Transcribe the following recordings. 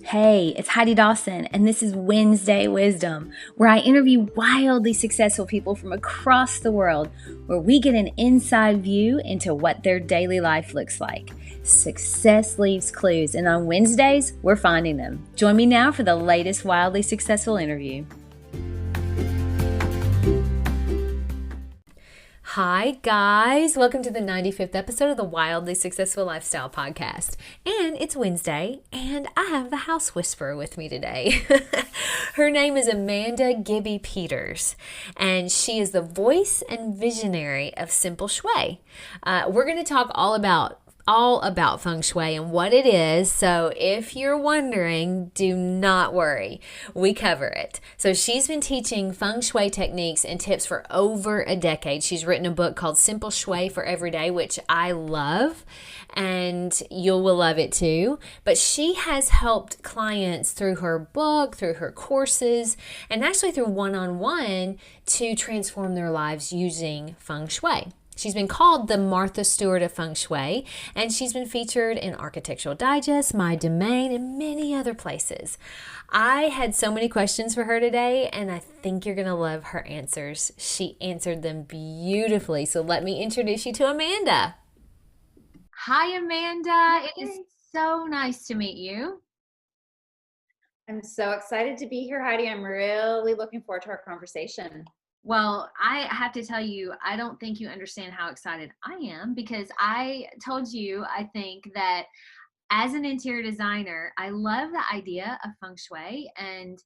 Hey, it's Heidi Dawson, and this is Wednesday Wisdom, where I interview wildly successful people from across the world, where we get an inside view into what their daily life looks like. Success leaves clues, and on Wednesdays, we're finding them. Join me now for the latest wildly successful interview. Hi, guys. Welcome to the 95th episode of the Wildly Successful Lifestyle Podcast. And it's Wednesday, and I have the house whisperer with me today. Her name is Amanda Gibby Peters, and she is the voice and visionary of Simple Shui. We're going to talk all about Feng Shui and what it is. So if you're wondering, do not worry. We cover it. So she's been teaching Feng Shui techniques and tips for over a decade. She's written a book called Simple Shui for Every Day, which I love, and you will love it too. But she has helped clients through her book, through her courses, and actually through one-on-one to transform their lives using Feng Shui. She's been called the Martha Stewart of Feng Shui, and she's been featured in Architectural Digest, My Domain, and many other places. I had so many questions for her today, and I think you're going to love her answers. She answered them beautifully. So let me introduce you to Amanda. Hi, Amanda. It is so nice to meet you. I'm so excited to be here, Heidi. I'm really looking forward to our conversation. Well, I have to tell you, I don't think you understand how excited I am, because I told you, I think that as an interior designer, I love the idea of Feng Shui, I'm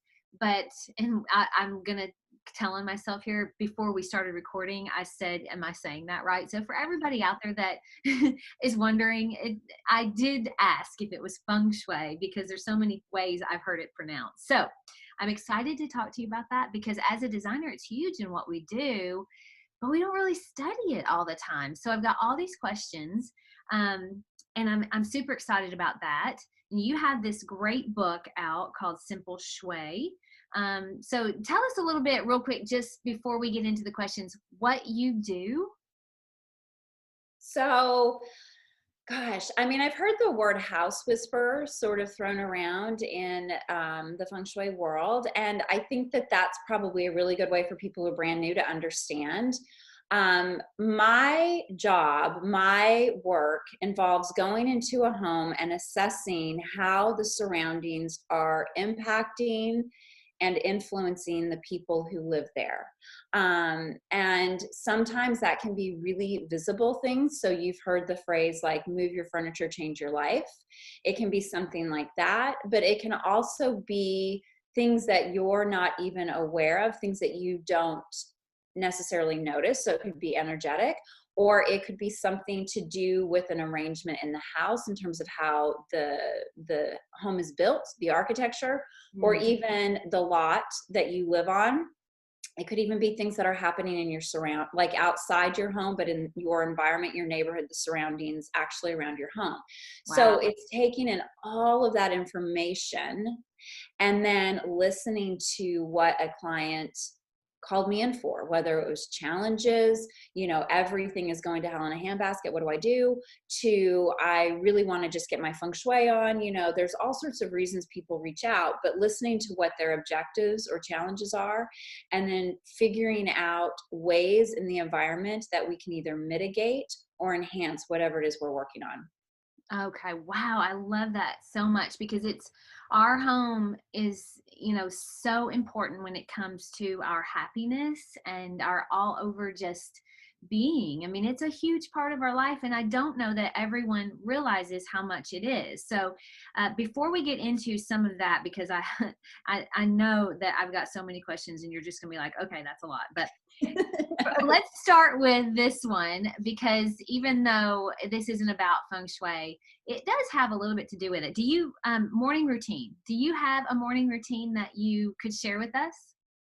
going to tell on myself here. Before we started recording, I said, am I saying that right? So for everybody out there that is wondering, I did ask if it was Feng Shui, because there's so many ways I've heard it pronounced. So I'm excited to talk to you about that, because as a designer, it's huge in what we do, but we don't really study it all the time. So I've got all these questions, and I'm super excited about that. You have this great book out called Simple Shui. So tell us a little bit real quick, just before we get into the questions, what you do. So, gosh, I mean, I've heard the word house whisperer sort of thrown around in the Feng Shui world. And I think that that's probably a really good way for people who are brand new to understand. My job, my work involves going into a home and assessing how the surroundings are impacting and influencing the people who live there. And sometimes that can be really visible things. So you've heard the phrase like, move your furniture, change your life. It can be something like that, but it can also be things that you're not even aware of, things that you don't necessarily notice. So it could be energetic, or it could be something to do with an arrangement in the house in terms of how the home is built, the architecture, or even the lot that you live on. It could even be things that are happening in your like outside your home, but in your environment, your neighborhood, the surroundings actually around your home. Wow. So it's taking in all of that information and then listening to what a client called me in for, whether it was challenges, everything is going to hell in a handbasket, what do I do, to I really want to just get my Feng Shui on. There's all sorts of reasons people reach out, but listening to what their objectives or challenges are, and then figuring out ways in the environment that we can either mitigate or enhance whatever it is we're working on. Okay. Wow. I love that so much, because our home is, so important when it comes to our happiness and our all over just being. I mean, it's a huge part of our life, and I don't know that everyone realizes how much it is. So before we get into some of that, because I know that I've got so many questions and you're just gonna be like, okay, that's a lot, but let's start with this one, because even though this isn't about Feng Shui, it does have a little bit to do with it. Do you, morning routine, do you have a morning routine that you could share with us?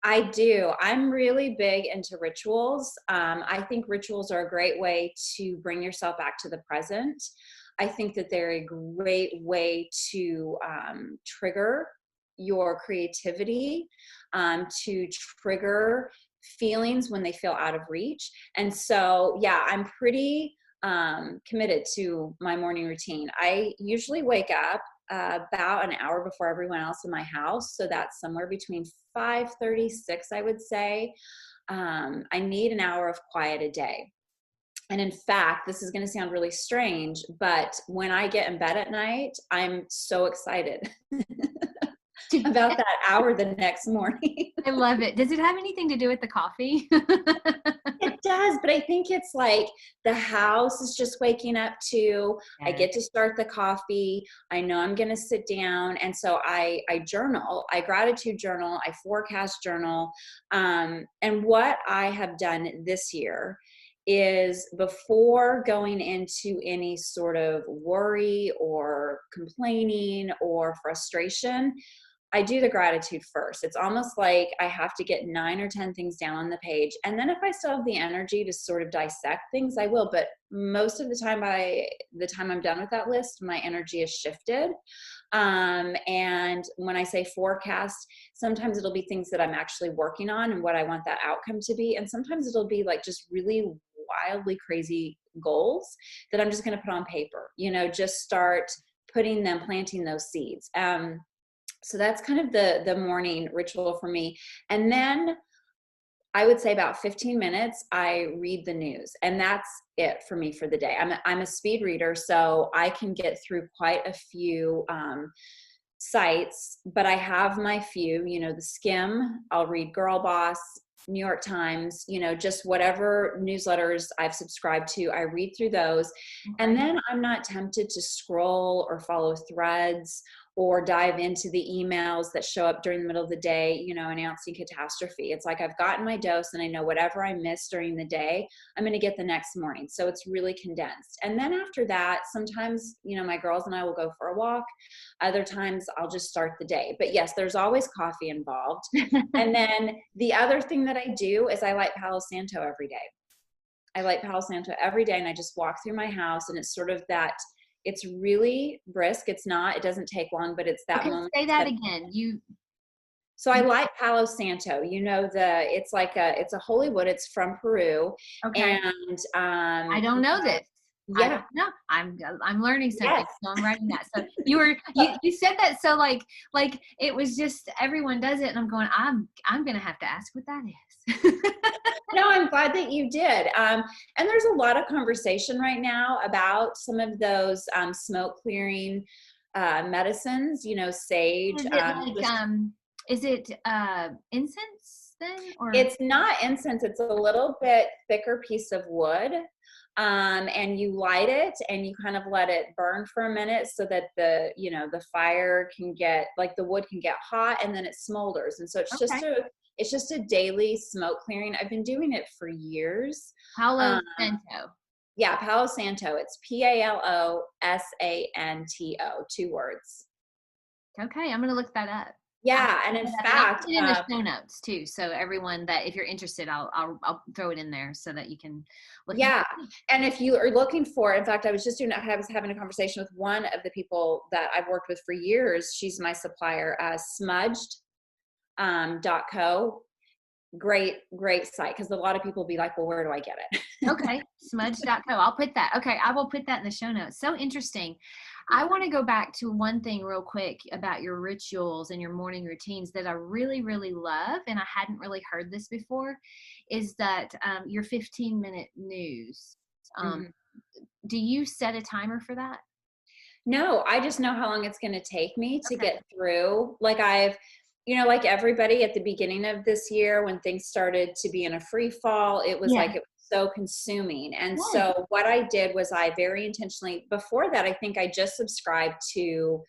I do. I'm really big into rituals. I think rituals are a great way to bring yourself back to the present. I think that they're a great way to trigger your creativity, to trigger feelings when they feel out of reach. And so, yeah, I'm pretty committed to my morning routine. I usually wake up about an hour before everyone else in my house. So that's somewhere between 5:36, I would say. I need an hour of quiet a day. And in fact, this is going to sound really strange, but when I get in bed at night, I'm so excited about that hour the next morning. I love it. Does it have anything to do with the coffee? It does, but I think it's like the house is just waking up too. I get to start the coffee. I know I'm going to sit down. And so I journal, I gratitude journal, I forecast journal. And what I have done this year is, before going into any sort of worry or complaining or frustration, I do the gratitude first. It's almost like I have to get 9 or 10 things down on the page. And then if I still have the energy to sort of dissect things, I will. But most of the time, by the time I'm done with that list, my energy is shifted. And when I say forecast, sometimes it'll be things that I'm actually working on and what I want that outcome to be. And sometimes it'll be like just really wildly crazy goals that I'm just going to put on paper, just start putting them, planting those seeds. So that's kind of the morning ritual for me. And then I would say about 15 minutes, I read the news, and that's it for me for the day. I'm a speed reader, so I can get through quite a few sites, but I have my few, the Skim, I'll read Girl Boss, New York Times, just whatever newsletters I've subscribed to, I read through those. Okay. And then I'm not tempted to scroll or follow threads or dive into the emails that show up during the middle of the day, announcing catastrophe. It's like I've gotten my dose, and I know whatever I missed during the day, I'm going to get the next morning. So it's really condensed. And then after that, sometimes, my girls and I will go for a walk. Other times I'll just start the day. But yes, there's always coffee involved. And then the other thing that I do is I light Palo Santo every day. I light Palo Santo every day, and I just walk through my house, and it's sort of that. It's really brisk. It doesn't take long, but it's that moment. Say that again. So I light Palo Santo, it's a holy wood. It's from Peru. Okay. And, I don't know this. Yeah. No, I'm learning something. Yes. So I'm writing that. So you said that. So like it was just, everyone does it. And I'm going, I'm going to have to ask what that is. No, I'm glad that you did. And there's a lot of conversation right now about some of those smoke clearing medicines, sage. Is it incense then? Or? It's not incense. It's a little bit thicker piece of wood. And you light it and you kind of let it burn for a minute so that the fire can get, like the wood can get hot, and then it smolders. And so it's just a daily smoke clearing. I've been doing it for years. Palo Santo. Yeah, Palo Santo. It's Palosanto, 2 words. Okay, I'm going to look that up. Yeah, and in fact, I'll put it in the show notes too. So everyone that, if you're interested, I'll throw it in there so that you can look. Yeah, and if you are looking for, in fact, I was having a conversation with one of the people that I've worked with for years. She's my supplier, smudged.co. Great site, because a lot of people be like, well, where do I get it? Okay, smudge.co. I'll put that. Okay, I will put that in the show notes. So interesting. I want to go back to one thing real quick about your rituals and your morning routines that I really, really love, and I hadn't really heard this before, is that your 15-minute news. Do you set a timer for that? No, I just know how long it's going to take me to get through. Like like everybody at the beginning of this year, when things started to be in a free fall, it was like, it was so consuming. And so what I did was, I very intentionally, before that, I think I just subscribed to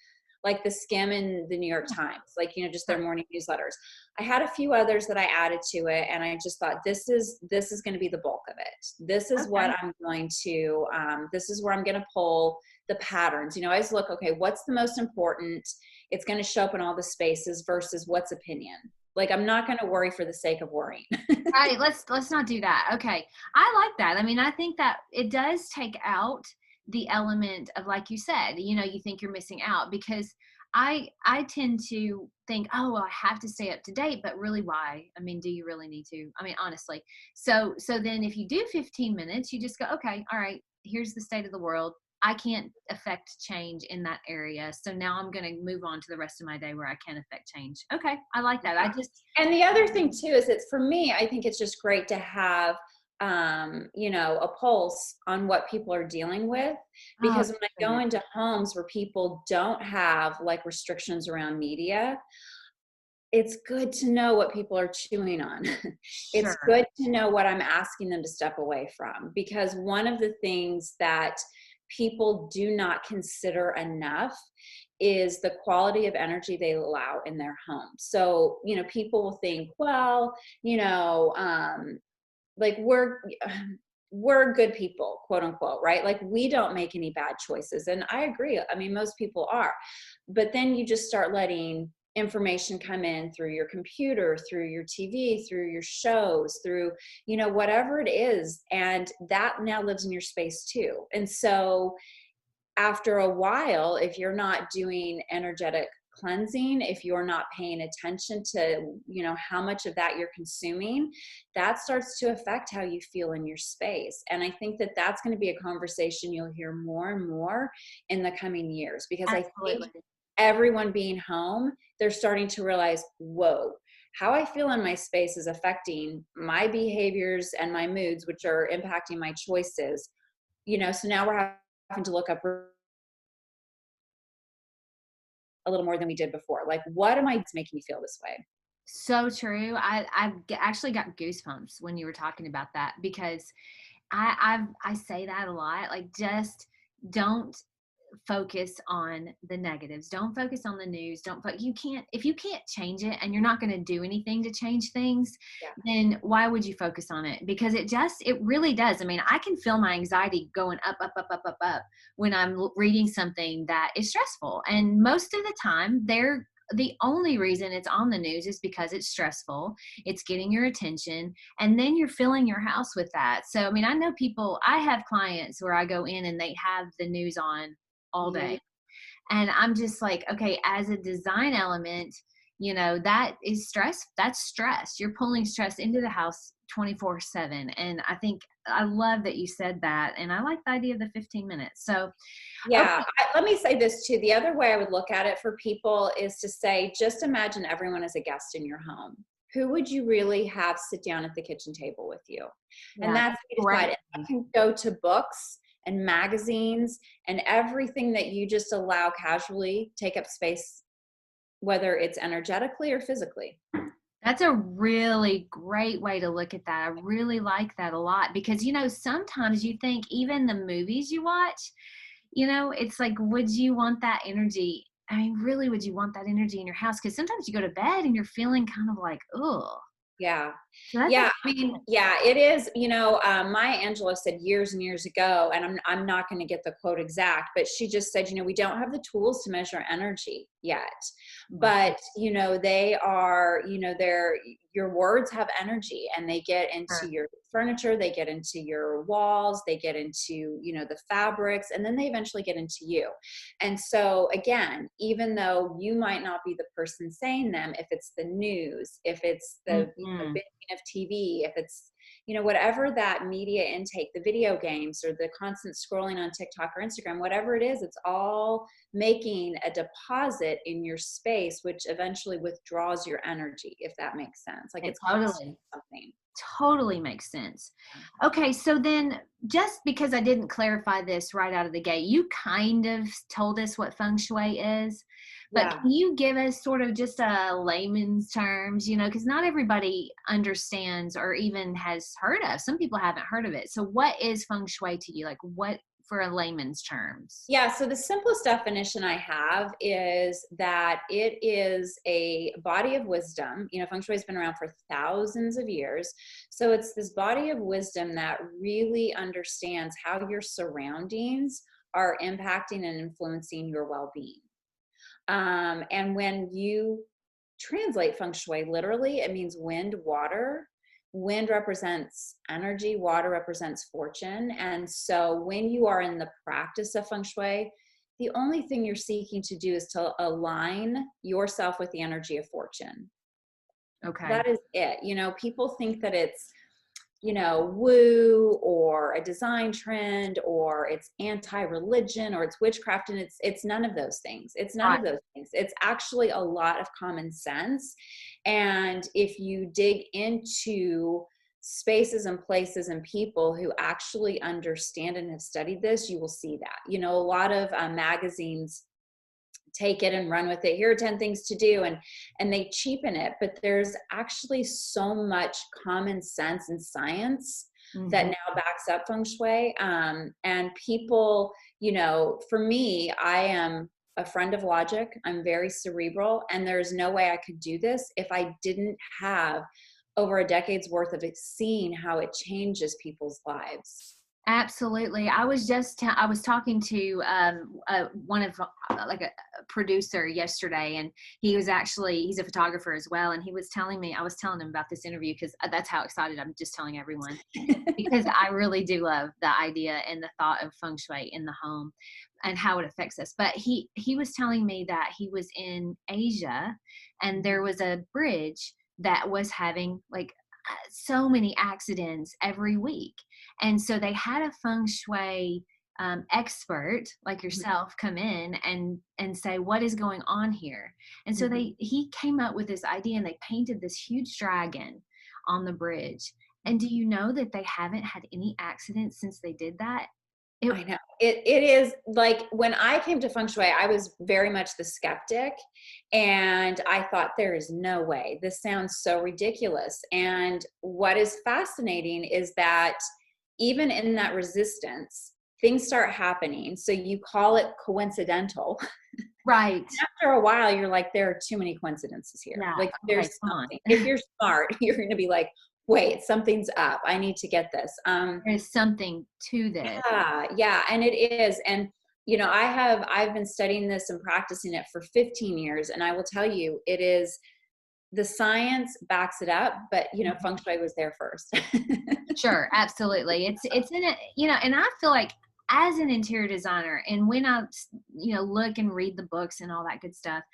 like the Skim and the New York Times, like, just their morning newsletters. I had a few others that I added to it, and I just thought, this is going to be the bulk of it. This is what I'm going to, this is where I'm going to pull the patterns. I always look, okay, what's the most important? It's going to show up in all the spaces versus what's opinion. Like, I'm not going to worry for the sake of worrying. Right. Let's not do that. Okay. I like that. I mean, I think that it does take out the element of, like you said, you think you're missing out, because I tend to think, oh, well, I have to stay up to date, but really, why? I mean, do you really need to? I mean, honestly. So then if you do 15 minutes, you just go, okay, all right, here's the state of the world. I can't affect change in that area. So now I'm going to move on to the rest of my day where I can affect change. Okay. I like that. And the other thing too is it's, for me, I think it's just great to have a pulse on what people are dealing with, because when I go into homes where people don't have like restrictions around media, it's good to know what people are chewing on. It's good to know what I'm asking them to step away from, because one of the things that people do not consider enough is the quality of energy they allow in their home. So, people will think, well, like we're good people, quote unquote, right? Like we don't make any bad choices. And I agree. I mean, most people are. But then you just start letting information come in through your computer, through your TV, through your shows, through, whatever it is. And that now lives in your space too. And so after a while, if you're not doing energetic cleansing, if you're not paying attention to, how much of that you're consuming, that starts to affect how you feel in your space. And I think that that's going to be a conversation you'll hear more and more in the coming years, because I think everyone being home, they're starting to realize, whoa, how I feel in my space is affecting my behaviors and my moods, which are impacting my choices. So now we're having to look up a little more than we did before. Like, what am I making me feel this way? So true. I actually got goosebumps when you were talking about that, because I say that a lot. Like, just don't focus on the negatives. Don't focus on the news. If you can't change it and you're not going to do anything to change things, then why would you focus on it? Because it really does. I mean, I can feel my anxiety going up, up, up, up, up, up when I'm reading something that is stressful. And most of the time the only reason it's on the news is because it's stressful. It's getting your attention, and then you're filling your house with that. So, I mean, I have clients where I go in and they have the news on all day. And I'm just like, okay, as a design element, that is stress. That's stress. You're pulling stress into the house 24/7. And I love that you said that. And I like the idea of the 15 minutes. So, yeah, okay. Let me say this too. The other way I would look at it for people is to say, just imagine everyone is a guest in your home. Who would you really have sit down at the kitchen table with you? Yeah, and that's right. You can go to books and magazines and everything that you just allow casually take up space, whether it's energetically or physically. That's a really great way to look at that. I really like that a lot, because, sometimes you think even the movies you watch, it's like, would you want that energy? I mean, really, would you want that energy in your house? Because sometimes you go to bed and you're feeling kind of like, oh. Yeah. Yeah. I mean, yeah, it is, Maya Angelou said years and years ago, and I'm not going to get the quote exact, but she just said, we don't have the tools to measure energy yet, but, they are, your words have energy, and they get into your furniture, they get into your walls, they get into, the fabrics, and then they eventually get into you. And so again, even though you might not be the person saying them, if it's the news, if it's the binging of TV, if it's, whatever that media intake, the video games or the constant scrolling on TikTok or Instagram, whatever it is, it's all making a deposit in your space, which eventually withdraws your energy, if that makes sense. Like it's totally makes sense. Okay. So then, just because I didn't clarify this right out of the gate, you kind of told us what Feng Shui is, but can you give us sort of just a layman's terms, because not everybody understands or even has heard of. Some people haven't heard of it. So what is Feng Shui to you? Like, what, for a layman's terms? Yeah, so the simplest definition I have is that it is a body of wisdom. Feng Shui has been around for thousands of years. So it's this body of wisdom that really understands how your surroundings are impacting and influencing your well-being. And when you translate Feng Shui literally, it means wind, water. Wind represents energy, water represents fortune. And so when you are in the practice of Feng Shui, the only thing you're seeking to do is to align yourself with the energy of fortune. Okay. That is it. People think that it's, woo or a design trend or it's anti-religion or it's witchcraft. And it's none of those things. It's none Right. of those things. It's actually a lot of common sense. And if you dig into spaces and places and people who actually understand and have studied this, you will see that. A lot of magazines take it and run with it. Here are 10 things to do, and they cheapen it, but there's actually so much common sense and science that now backs up feng shui. And people, for me, I am a friend of logic. I'm very cerebral, and there's no way I could do this if I didn't have over a decade's worth of it, seeing how it changes people's lives. Absolutely. I was talking to one of like a producer yesterday, and he's a photographer as well. And I was telling him about this interview because that's how excited I'm just telling everyone, because I really do love the idea and the thought of feng shui in the home and how it affects us. But he was telling me that he was in Asia and there was a bridge that was having like so many accidents every week. And so they had a feng shui expert like yourself come in and say, what is going on here? And so he came up with this idea, and they painted this huge dragon on the bridge. And do you know that they haven't had any accidents since they did that? I know. It is like when I came to feng shui, I was very much the skeptic, and I thought there is no way. This sounds so ridiculous. And what is fascinating is that even in that resistance, things start happening. So you call it coincidental. Right. After a while, you're like, there are too many coincidences here. Yeah. Like there's Okay, something. If you're smart, you're going to be like, wait, something's up. I need to get this. There's something to this. Yeah, and it is. And I've been studying this and practicing it for 15 years, and I will tell you, it is, the science backs it up, but feng shui was there first. Sure, absolutely. It's in it, and I feel like as an interior designer, and when I, look and read the books and all that good stuff,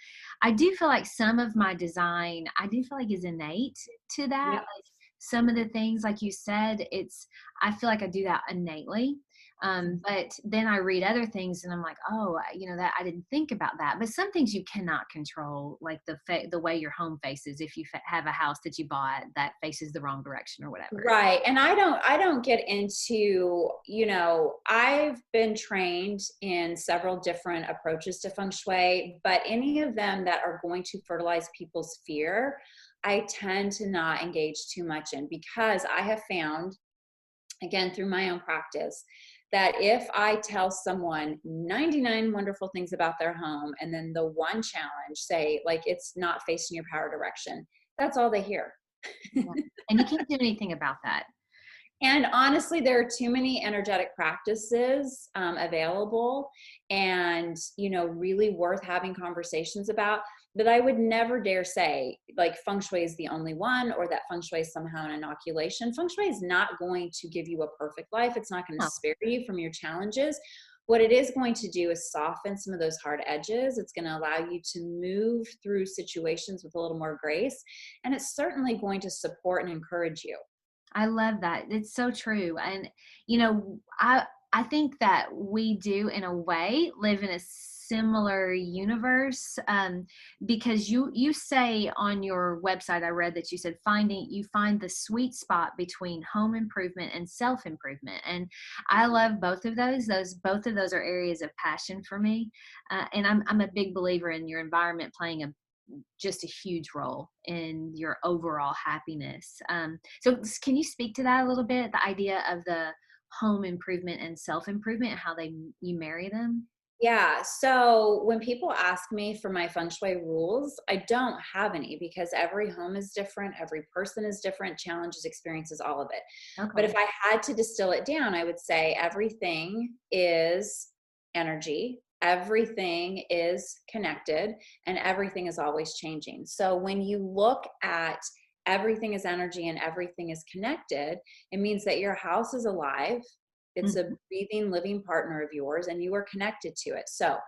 I do feel like some of my design, I do feel like is innate to that. Yeah. Like some of the things, like you said, I feel like I do that innately. But then I read other things and I'm like, oh, that I didn't think about that. But some things you cannot control, like the way your home faces. If you have a house that you bought that faces the wrong direction or whatever. Right. And I don't get into, I've been trained in several different approaches to feng shui, but any of them that are going to fertilize people's fear, I tend to not engage too much in, because I have found, again, through my own practice, that if I tell someone 99 wonderful things about their home and then the one challenge, say like it's not facing your power direction, that's all they hear. Yeah. And you can't do anything about that. And honestly, there are too many energetic practices available and, really worth having conversations about, that I would never dare say like feng shui is the only one, or that feng shui is somehow an inoculation. Feng shui is not going to give you a perfect life. It's not going to spare you from your challenges. What it is going to do is soften some of those hard edges. It's going to allow you to move through situations with a little more grace. And it's certainly going to support and encourage you. I love that. It's so true. And, I think that we do, in a way, live in a similar universe, because you say on your website, I read that you said you find the sweet spot between home improvement and self-improvement. And I love both of those. Both of those are areas of passion for me. And I'm a big believer in your environment playing just a huge role in your overall happiness. So can you speak to that a little bit, the idea of the home improvement and self-improvement, and how you marry them? Yeah. So when people ask me for my feng shui rules, I don't have any, because every home is different. Every person is different, challenges, experiences, all of it. Okay. But if I had to distill it down, I would say everything is energy. Everything is connected, and everything is always changing. So when you look at everything is energy and everything is connected, it means that your house is alive. It's a breathing, living partner of yours, and you are connected to it. So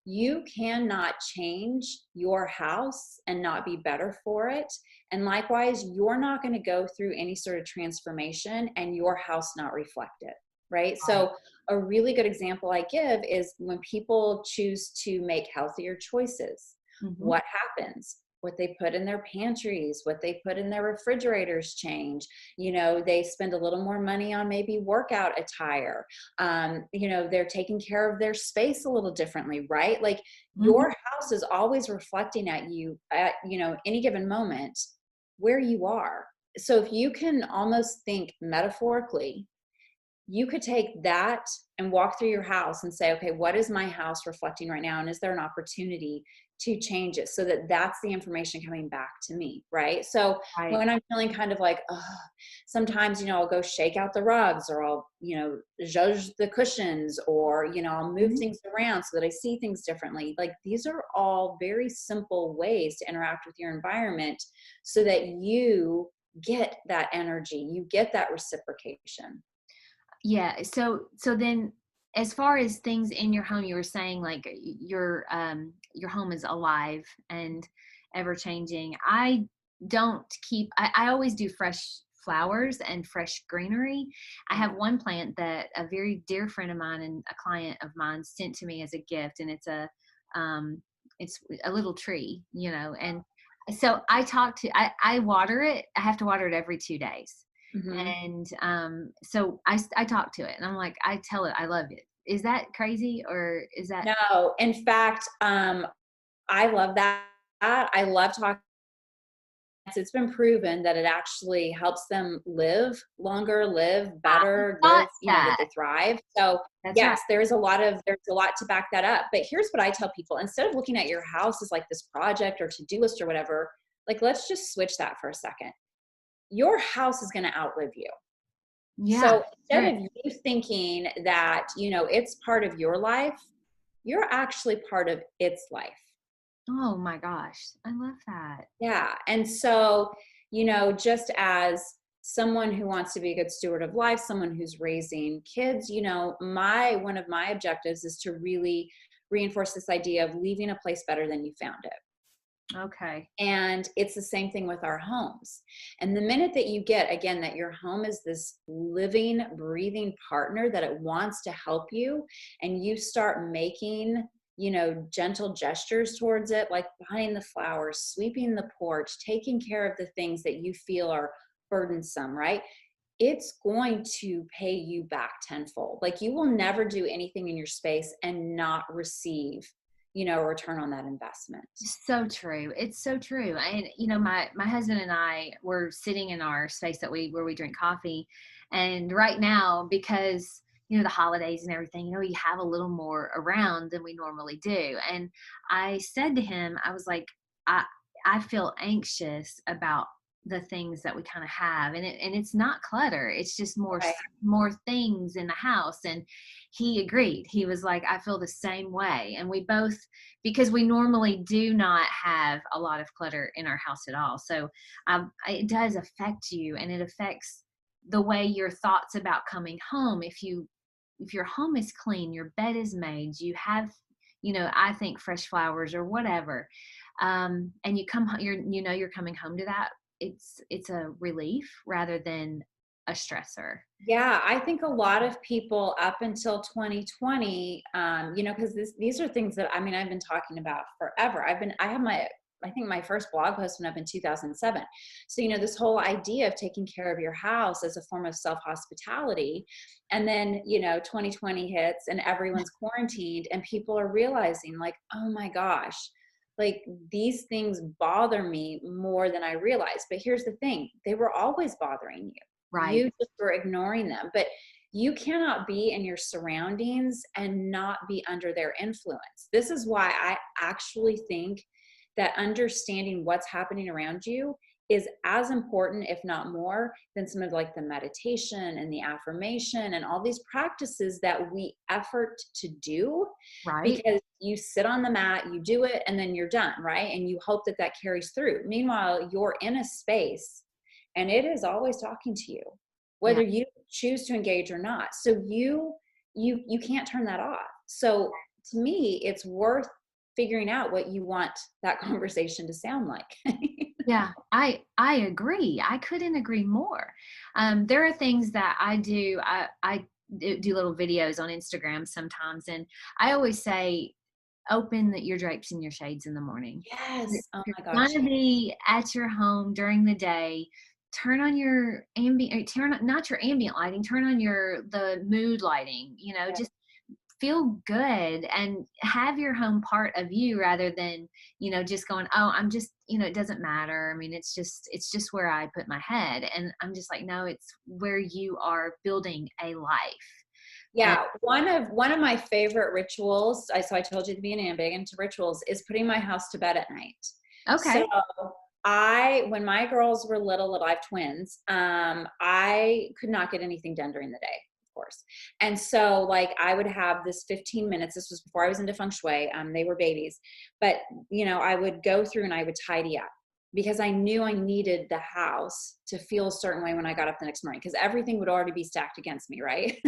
You cannot change your house and not be better for it. And likewise, you're not going to go through any sort of transformation and your house not reflect it, right? So a really good example I give is when people choose to make healthier choices, Mm-hmm. what happens? What they put in their pantries, what they put in their refrigerators change. They spend a little more money on maybe workout attire. They're taking care of their space a little differently, right? Like Mm-hmm. your house is always reflecting at you at, any given moment where you are. So if you can almost think metaphorically, you could take that and walk through your house and say, okay, what is my house reflecting right now? And is there an opportunity to change it so that that's the information coming back to me, right? So Right. when I'm feeling kind of like, oh, sometimes, I'll go shake out the rugs, or I'll, judge the cushions, or, I'll move Mm-hmm. things around so that I see things differently. Like these are all very simple ways to interact with your environment so that you get that energy, you get that reciprocation. Yeah. So then, as far as things in your home, you were saying like your home is alive and ever changing. I don't keep. I always do fresh flowers and fresh greenery. I have one plant that a very dear friend of mine and a client of mine sent to me as a gift, and um it's a little tree, and so I water it. I have to water it every 2 days. Mm-hmm. And so I talk to it and I'm like, I tell it I love it. Is that crazy, or is that? No, in fact, I love that. I love talking. It's been proven that it actually helps them live longer, live I better, thought live, that that. they thrive. So That's right. yes, there's a lot to back that up. But here's what I tell people: instead of looking at your house as like this project or to-do list or whatever, like let's just switch that for a second. Your house is going to outlive you. Yeah. So True. instead of you thinking that, it's part of your life, you're actually part of its life. Oh my gosh, I love that. Yeah. And so, just as someone who wants to be a good steward of life, someone who's raising kids, one of my objectives is to really reinforce this idea of leaving a place better than you found it. Okay. And it's the same thing with our homes. And the minute that you get, again, that your home is this living, breathing partner, that it wants to help you, and you start making, gentle gestures towards it, like buying the flowers, sweeping the porch, taking care of the things that you feel are burdensome, right? It's going to pay you back tenfold. Like you will never do anything in your space and not receive, a return on that investment. So true. It's so true. And my husband and I were sitting in our space where we drink coffee, and right now, because the holidays and everything, you have a little more around than we normally do. And I said to him, I was like, I I feel anxious about the things that we kind of have, and it's not clutter. It's just Right. more things in the house. And he agreed. He was like, I feel the same way. And we both, because we normally do not have a lot of clutter in our house at all. So it does affect you, and it affects the way your thoughts about coming home. If your home is clean, your bed is made, you have, I think fresh flowers or whatever, and you come, you're coming home to that. It's a relief rather than a stressor. Yeah, I think a lot of people up until 2020, because these are things that I've been talking about forever. I think my first blog post went up in 2007. So, this whole idea of taking care of your house as a form of self-hospitality. And then, 2020 hits and everyone's quarantined and people are realizing like, oh my gosh, like these things bother me more than I realized. But here's the thing, they were always bothering you. Right. You just were ignoring them. But you cannot be in your surroundings and not be under their influence. This is why I actually think that understanding what's happening around you is as important, if not more, than some of like the meditation and the affirmation and all these practices that we effort to do, Right. because you sit on the mat, you do it, and then you're done, right? And you hope that that carries through. Meanwhile, you're in a space and it is always talking to you, Yeah. whether you choose to engage or not. So you can't turn that off. So to me, it's worth figuring out what you want that conversation to sound like. Yeah, I agree. I couldn't agree more. There are things that I do. I do little videos on Instagram sometimes, and I always say, open your drapes and your shades in the morning. Yes. Oh You're my gosh. gonna be at your home during the day. Turn on your ambient, turn on, not your ambient lighting, turn on the mood lighting. Yeah. Just feel good and have your home part of you rather than just going, oh, I'm just, it doesn't matter. I mean, it's just where I put my head. And I'm just like, no, it's where you are building a life. And Yeah, one of my favorite rituals, so I told you at the beginning I'm big into rituals, is putting my house to bed at night. So okay. when my girls were little, I have twins, I could not get anything done during the day, of course. And so like I would have this 15 minutes, this was before I was into Feng Shui, they were babies, but I would go through and I would tidy up because I knew I needed the house to feel a certain way when I got up the next morning because everything would already be stacked against me, right?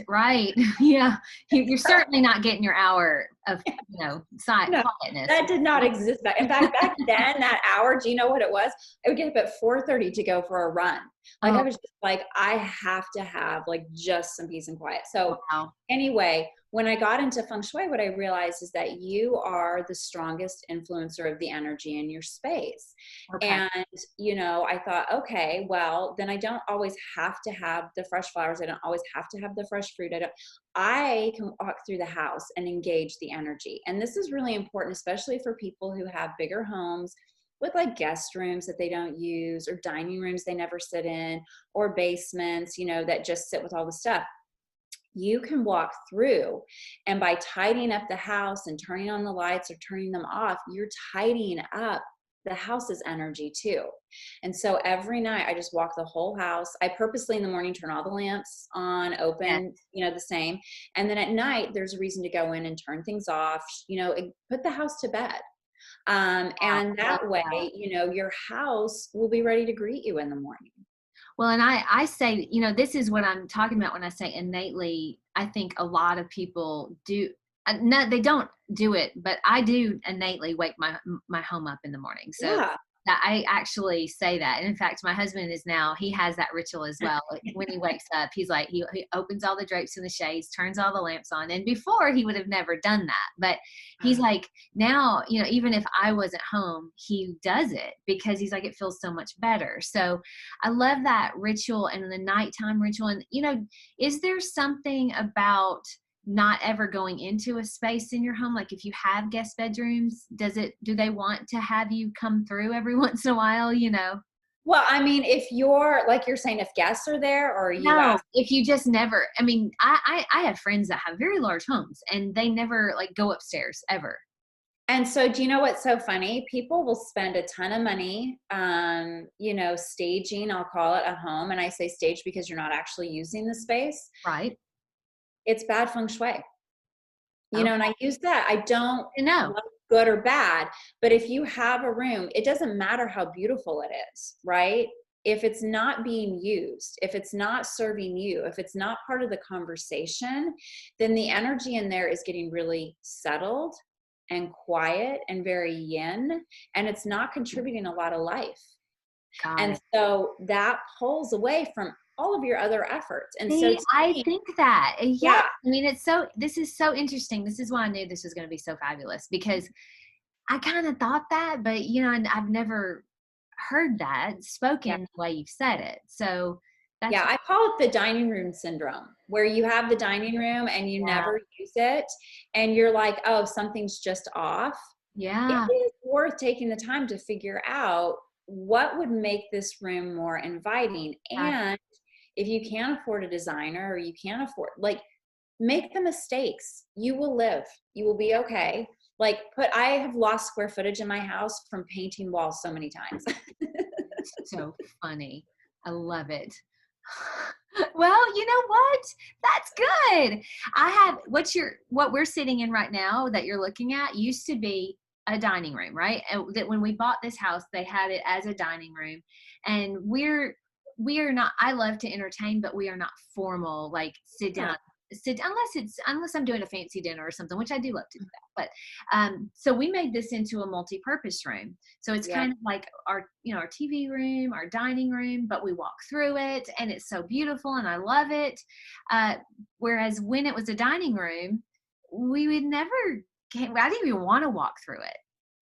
Right. Yeah. You're certainly not getting your hour of, No, quietness. that did not exist back. In fact, back then, that hour, do you know what it was? I would get up at 4:30 to go for a run. Like I Oh, was just like, I have to have like just some peace and quiet. So wow. anyway, when I got into Feng Shui, what I realized is that you are the strongest influencer of the energy in your space. Okay. And, I thought, okay, well, then I don't always have to have the fresh flowers. I don't always have to have the fresh fruit. I can walk through the house and engage the energy. And this is really important, especially for people who have bigger homes with like guest rooms that they don't use or dining rooms they never sit in or basements, that just sit with all the stuff. You can walk through, and by tidying up the house and turning on the lights or turning them off, you're tidying up the house's energy too. And so every night I just walk the whole house. I purposely in the morning turn all the lamps on, Yeah. open, the same. And then at night there's a reason to go in and turn things off, put the house to bed. Wow. And I love that way, that. your house will be ready to greet you in the morning. Well, and I say, this is what I'm talking about when I say innately. I think a lot of people do. No, they don't do it, but I do innately wake my home up in the morning. So Yeah. that I actually say that. And in fact, my husband he has that ritual as well. Like, when he wakes up, he's like, he opens all the drapes and the shades, turns all the lamps on. And before he would have never done that. But he's like, now, even if I wasn't home, he does it because he's like, it feels so much better. So I love that ritual and the nighttime ritual. And, is there something about not ever going into a space in your home? Like if you have guest bedrooms, do they want to have you come through every once in a while, Well, I mean, if you're saying, if guests are there, or are you No, asking? if you just never, I mean, I have friends that have very large homes and they never like go upstairs ever. And so, do you know what's so funny? People will spend a ton of money, staging, I'll call it, a home. And I say stage because you're not actually using the space. Right. It's bad feng shui. Okay. And I use that. I don't No. like good or bad, but if you have a room, it doesn't matter how beautiful it is, right? If it's not being used, if it's not serving you, if it's not part of the conversation, then the energy in there is getting really settled and quiet and very yin, and it's not contributing a lot of life. Got And it. so that pulls away from all of your other efforts. And so See, to I me, think that, yeah, yeah, I mean, this is so interesting. This is why I knew this was going to be so fabulous because I kind of thought that, but and I've never heard that yeah. spoken the way you've said it. So that's, Yeah, I call it the dining room syndrome, where you have the dining room and you yeah, never use it, and you're like, oh, something's just off. It yeah, is worth taking the time to figure out what would make this room more inviting. right. And if you can't afford a designer, or you can't afford, like, make the mistakes. You will live. You will be okay. Like, I have lost square footage in my house from painting walls so many times. So funny. I love it. Well, you know what? That's good. I have what we're sitting in right now that you're looking at used to be a dining room, right? And that when we bought this house, they had it as a dining room. And we are not, I love to entertain, but we are not formal, like sit Yeah. down sit, unless I'm doing a fancy dinner or something, which I do love to do that. But so we made this into a multi-purpose room. So it's Yeah. kind of like our, our TV room, our dining room, but we walk through it and it's so beautiful and I love it. Whereas when it was a dining room, we would never, I didn't even want to walk through it.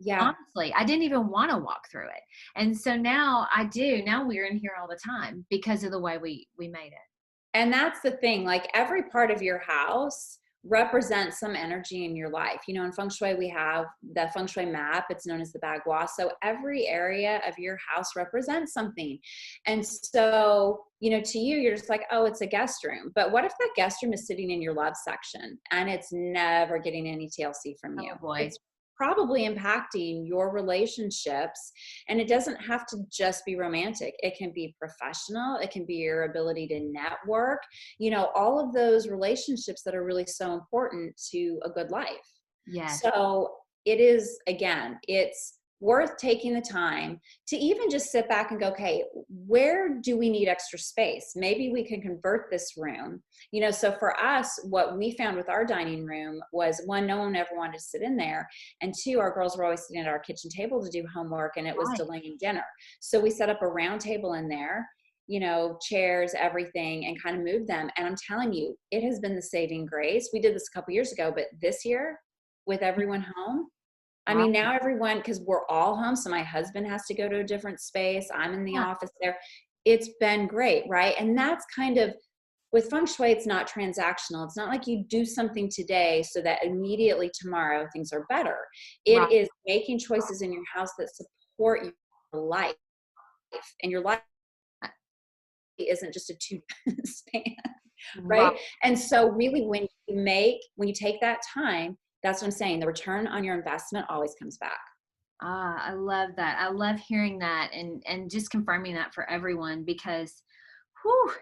Yeah. Honestly, I didn't even want to walk through it. And so now I do. Now we're in here all the time because of the way we made it. And that's the thing, like every part of your house represents some energy in your life. In Feng Shui, we have the Feng Shui map. It's known as the Bagua. So every area of your house represents something. And so, to you, you're just like, oh, it's a guest room. But what if that guest room is sitting in your love section and it's never getting any TLC from you? Oh boy. It's probably impacting your relationships. And it doesn't have to just be romantic. It can be professional. It can be your ability to network, all of those relationships that are really so important to a good life. Yes. So it is, again, it's worth taking the time to even just sit back and go, okay, where do we need extra space? Maybe we can convert this room. So for us, what we found with our dining room was, one, no one ever wanted to sit in there. And two, our girls were always sitting at our kitchen table to do homework and it was delaying dinner. So we set up a round table in there, chairs, everything, and kind of moved them. And I'm telling you, it has been the saving grace. We did this a couple years ago, but this year with everyone home, I mean, now everyone, because we're all home, so my husband has to go to a different space. I'm in the office there. It's been great, right? And that's kind of, with Feng Shui, it's not transactional. It's not like you do something today so that immediately tomorrow things are better. It is making choices in your house that support your life. And your life isn't just a two span, right? And so really when you take that time, that's what I'm saying. The return on your investment always comes back. I love that. I love hearing that and just confirming that for everyone because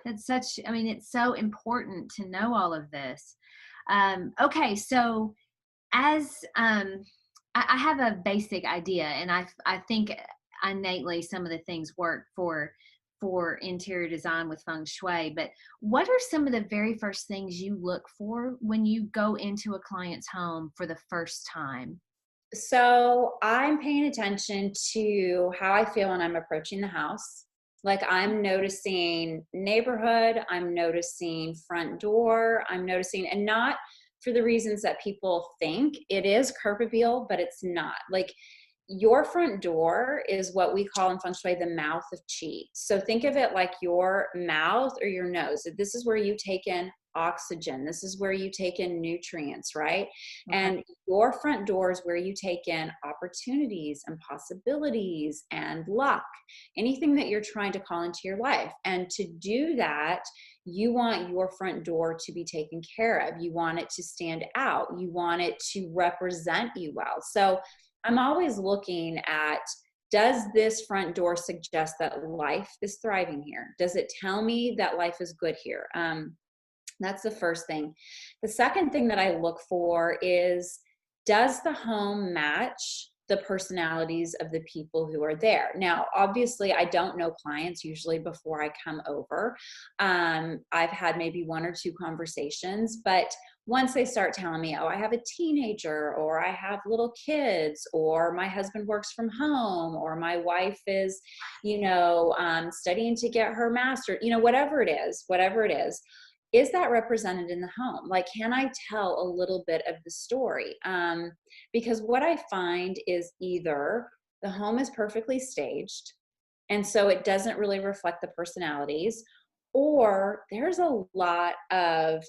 it's so important to know all of this. Okay. So as, I have a basic idea and I think innately some of the things work for interior design with Feng Shui, but what are some of the very first things you look for when you go into a client's home for the first time? So I'm paying attention to how I feel when I'm approaching the house. Like I'm noticing neighborhood, I'm noticing front door, I'm noticing, and not for the reasons that people think. It is curb appeal, but it's not. Like your front door is what we call in Feng Shui the mouth of qi. So think of it like your mouth or your nose. This is where you take in oxygen. This is where you take in nutrients, right? Okay. And your front door is where you take in opportunities and possibilities and luck, anything that you're trying to call into your life. And to do that, you want your front door to be taken care of. You want it to stand out. You want it to represent you well. So I'm always looking at, does this front door suggest that life is thriving here? Does it tell me that life is good here? That's the first thing. The second thing that I look for is, does the home match the personalities of the people who are there? Now, obviously, I don't know clients usually before I come over. I've had maybe one or two conversations, but once they start telling me, oh, I have a teenager, or I have little kids, or my husband works from home, or my wife is, studying to get her master's, whatever it is that represented in the home? Like, can I tell a little bit of the story? Because what I find is either the home is perfectly staged, and so it doesn't really reflect the personalities, or there's a lot of,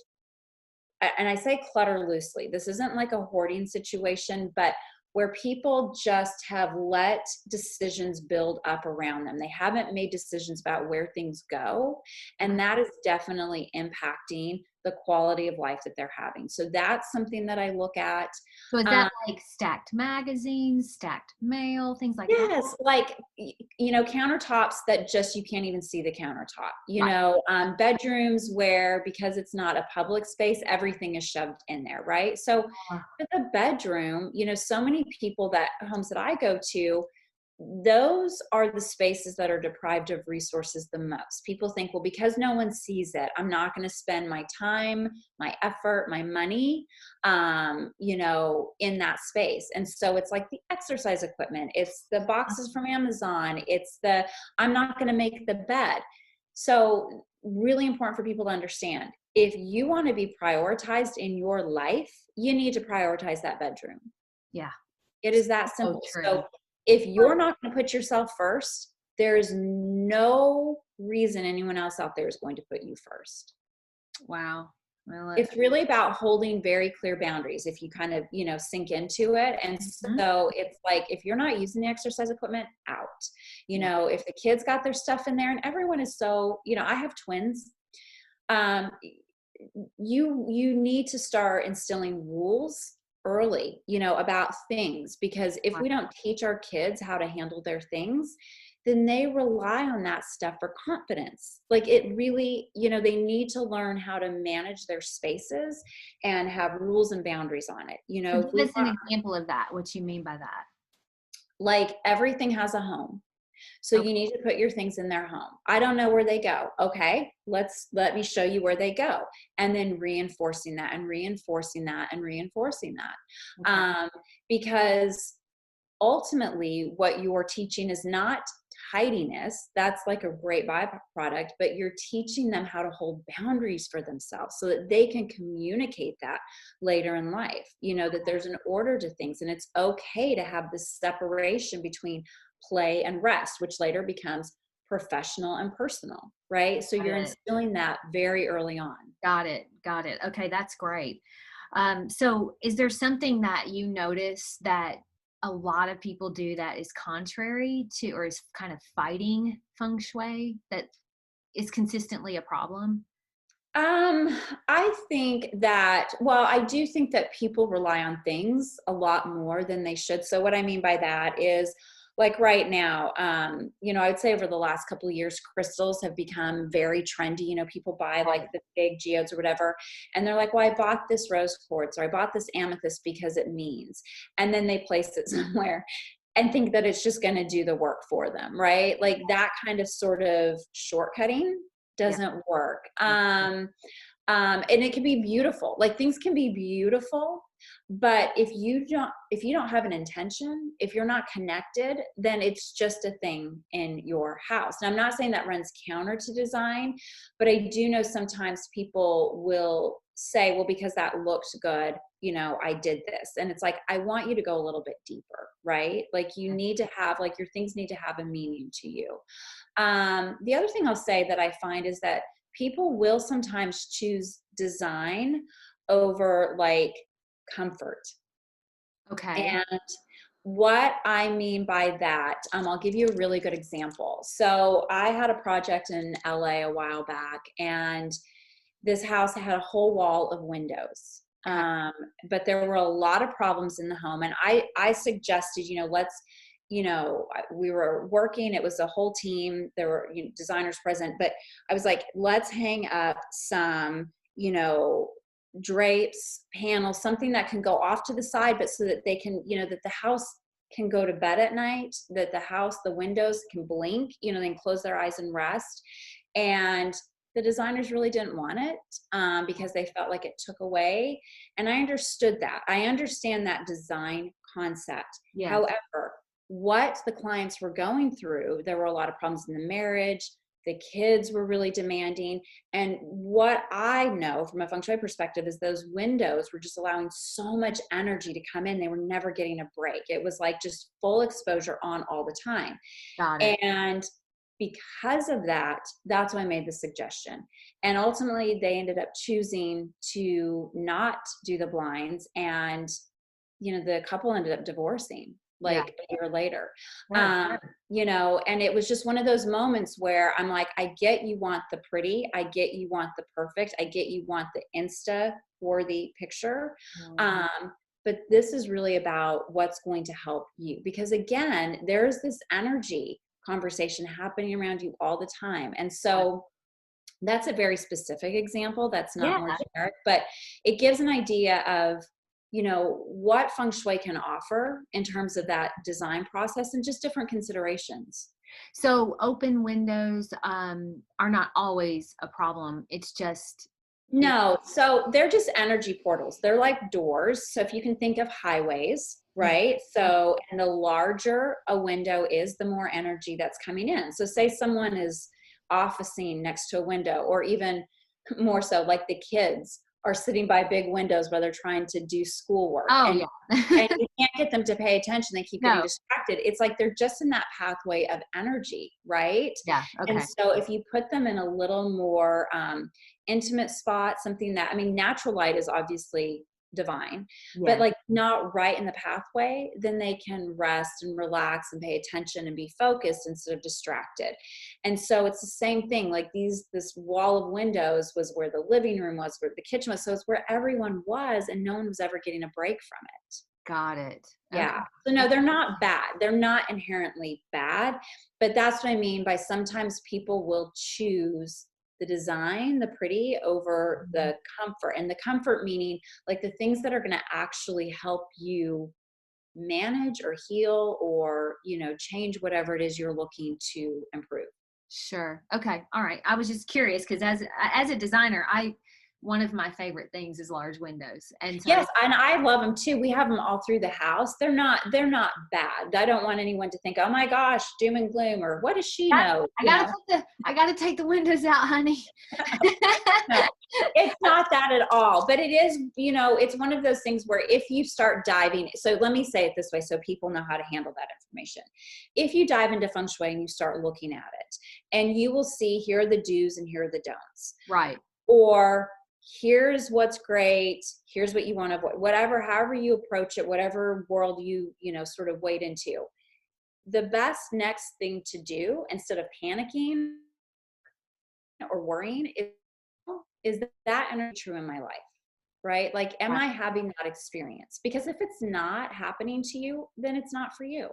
and I say clutter loosely, this isn't like a hoarding situation, but where people just have let decisions build up around them. They haven't made decisions about where things go. And that is definitely impacting the quality of life that they're having. So that's something that I look at. So is that like stacked magazines, stacked mail, things like that? Yes, like, countertops that just, you can't even see the countertop, bedrooms where, because it's not a public space, everything is shoved in there, right? So for the bedroom, so many people homes that I go to, those are the spaces that are deprived of resources the most. People think, well, because no one sees it, I'm not going to spend my time, my effort, my money, in that space. And so it's like the exercise equipment, it's the boxes from Amazon, I'm not going to make the bed. So really important for people to understand, if you want to be prioritized in your life, you need to prioritize that bedroom. Yeah. It is that simple. So true. So if you're not going to put yourself first, there's no reason anyone else out there is going to put you first. Wow. Well, It's really about holding very clear boundaries if you kind of, sink into it. And so it's like, if you're not using the exercise equipment, out. If the kids got their stuff in there, and everyone is so, I have twins. You need to start instilling rules early, about things, because if we don't teach our kids how to handle their things, then they rely on that stuff for confidence. Like, it really, they need to learn how to manage their spaces and have rules and boundaries on it. So give us an example of that. What you mean by that? Like, everything has a home. So you need to put your things in their home. I don't know where they go. Okay, let me show you where they go. And then reinforcing that and reinforcing that and reinforcing that. Okay. Because ultimately what you're teaching is not tidiness. That's like a great byproduct, but you're teaching them how to hold boundaries for themselves so that they can communicate that later in life, that there's an order to things, and it's okay to have this separation between play and rest, which later becomes professional and personal, right? So you're instilling that very early on. Got it. Okay, that's great. So is there something that you notice that a lot of people do that is contrary to, or is kind of fighting feng shui, that is consistently a problem? I think that, well, I do think that people rely on things a lot more than they should. So what I mean by that is, like right now, I would say over the last couple of years, crystals have become very trendy. People buy like the big geodes or whatever, and they're like, well, I bought this rose quartz or I bought this amethyst because it means, and then they place it somewhere and think that it's just going to do the work for them, right? Like, that kind of sort of shortcutting doesn't work. And it can be beautiful. Like, things can be beautiful, but if you don't have an intention, if you're not connected, then it's just a thing in your house. And I'm not saying that runs counter to design, but I do know sometimes people will say, well, because that looked good, I did this. And it's like, I want you to go a little bit deeper, right? Like, you need to have, like, your things need to have a meaning to you. The other thing I'll say that I find is that people will sometimes choose design over like comfort. Okay. And what I mean by that, I'll give you a really good example. So I had a project in LA a while back, and this house had a whole wall of windows. But there were a lot of problems in the home. And I suggested, we were working, it was a whole team, there were designers present, but I was like, let's hang up some, drapes, panels, something that can go off to the side, but so that they can, that the house can go to bed at night, that the windows can blink, then close their eyes and rest. And the designers really didn't want it because they felt like it took away. And I understood that. I understand that design concept. Yes. However, what the clients were going through, there were a lot of problems in the marriage. The kids were really demanding. And what I know from a feng shui perspective is those windows were just allowing so much energy to come in. They were never getting a break. It was like just full exposure on all the time. Got it. And because of that, that's why I made the suggestion. And ultimately, they ended up choosing to not do the blinds. And, the couple ended up divorcing a year later. Right. And it was just one of those moments where I'm like, I get you want the pretty, I get you want the perfect, I get you want the Insta worthy picture. But this is really about what's going to help you. Because again, there's this energy conversation happening around you all the time. And so that's a very specific example. That's not more generic, but it gives an idea of what Feng Shui can offer in terms of that design process and just different considerations. So open windows are not always a problem. It's just it, No, so they're just energy portals. They're like doors. So if you can think of highways, yeah. right? So, and the larger a window is, the more energy that's coming in. So say someone is officing next to a window, or even more so, like the kids are sitting by big windows while they're trying to do schoolwork. Oh And yeah. you can't get them to pay attention. They keep getting No. distracted. It's like they're just in that pathway of energy, right? Yeah. And Okay. so if you put them in a little more intimate spot, something that, I mean, natural light is obviously divine, but Yeah. like not right in the pathway, then they can rest and relax and pay attention and be focused instead of distracted. And so it's the same thing. Like this wall of windows was where the living room was, where the kitchen was. So it's where everyone was, and no one was ever getting a break from it. Got it. Okay. Yeah. So no, they're not bad. They're not inherently bad, but that's what I mean by sometimes people will choose the design, the pretty, over the comfort. And the comfort meaning like the things that are going to actually help you manage or heal or, change whatever it is you're looking to improve. Sure. Okay. All right. I was just curious because as a designer, one of my favorite things is large windows, and so Yes, and I love them too. We have them all through the house. They're not bad. I don't want anyone to think, "Oh my gosh, doom and gloom," or "What does she know?" I gotta take the windows out, honey. No, it's not that at all. But it is, it's one of those things where if you start diving, so let me say it this way so people know how to handle that information. If you dive into Feng Shui and you start looking at it, and you will see here are the do's and here are the don'ts. Right. Or here's what's great, here's what you want to avoid, whatever, however you approach it, whatever world you sort of wade into, the best next thing to do instead of panicking or worrying is that energy true in my life, right? Like, am Right. I having that experience? Because if it's not happening to you, then it's not for you.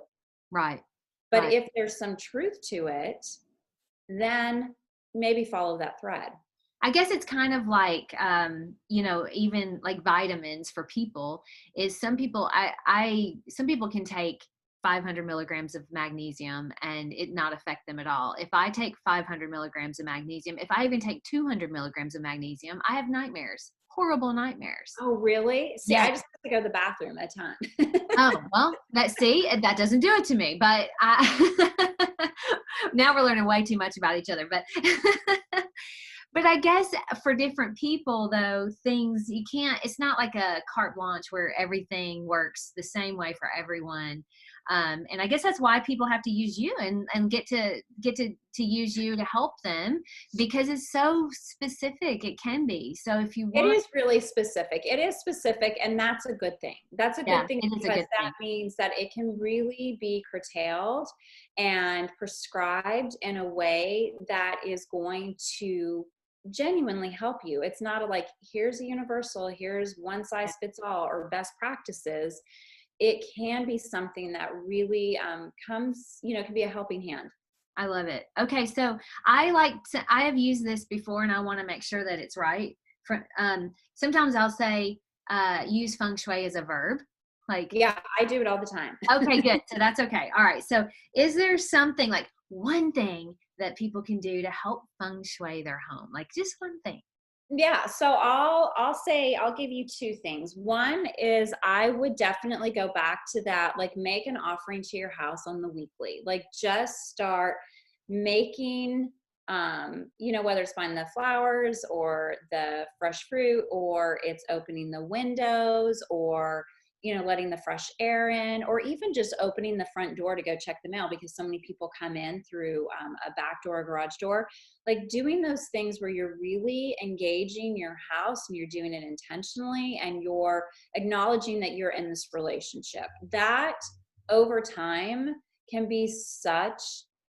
Right. But Right. if there's some truth to it, then maybe follow that thread. I guess it's kind of like, even like vitamins for people is some people can take 500 milligrams of magnesium and it not affect them at all. If I take 500 milligrams of magnesium, if I even take 200 milligrams of magnesium, I have nightmares, horrible nightmares. Oh, really? See, Yeah. I just have to go to the bathroom a ton. Oh, well, that doesn't do it to me, but now we're learning way too much about each other, but but I guess for different people though, it's not like a carte blanche where everything works the same way for everyone. And I guess that's why people have to use you and get to use you to help them, because it's so specific. It can be. So if you It want, is really specific. It is specific, and that's a good thing. That's a yeah, good thing it is a because good that thing. means that it can really be curtailed and prescribed in a way that is going to genuinely help you. It's not like, here's a universal, here's one size fits all, or best practices. It can be something that really can be a helping hand. I love it. Okay, so I have used this before, and I want to make sure that it's right. Sometimes I'll say use feng shui as a verb, like. Yeah, I do it all the time. Okay, good. So that's okay. All right. So is there something, like one thing that people can do to help feng shui their home? Like just one thing. Yeah, so I'll give you two things. One is I would definitely go back to that, like make an offering to your house on the weekly. Like just start making whether it's buying the flowers or the fresh fruit, or it's opening the windows, or letting the fresh air in, or even just opening the front door to go check the mail, because so many people come in through a back door, a garage door. Like doing those things where you're really engaging your house and you're doing it intentionally and you're acknowledging that you're in this relationship, that over time can be such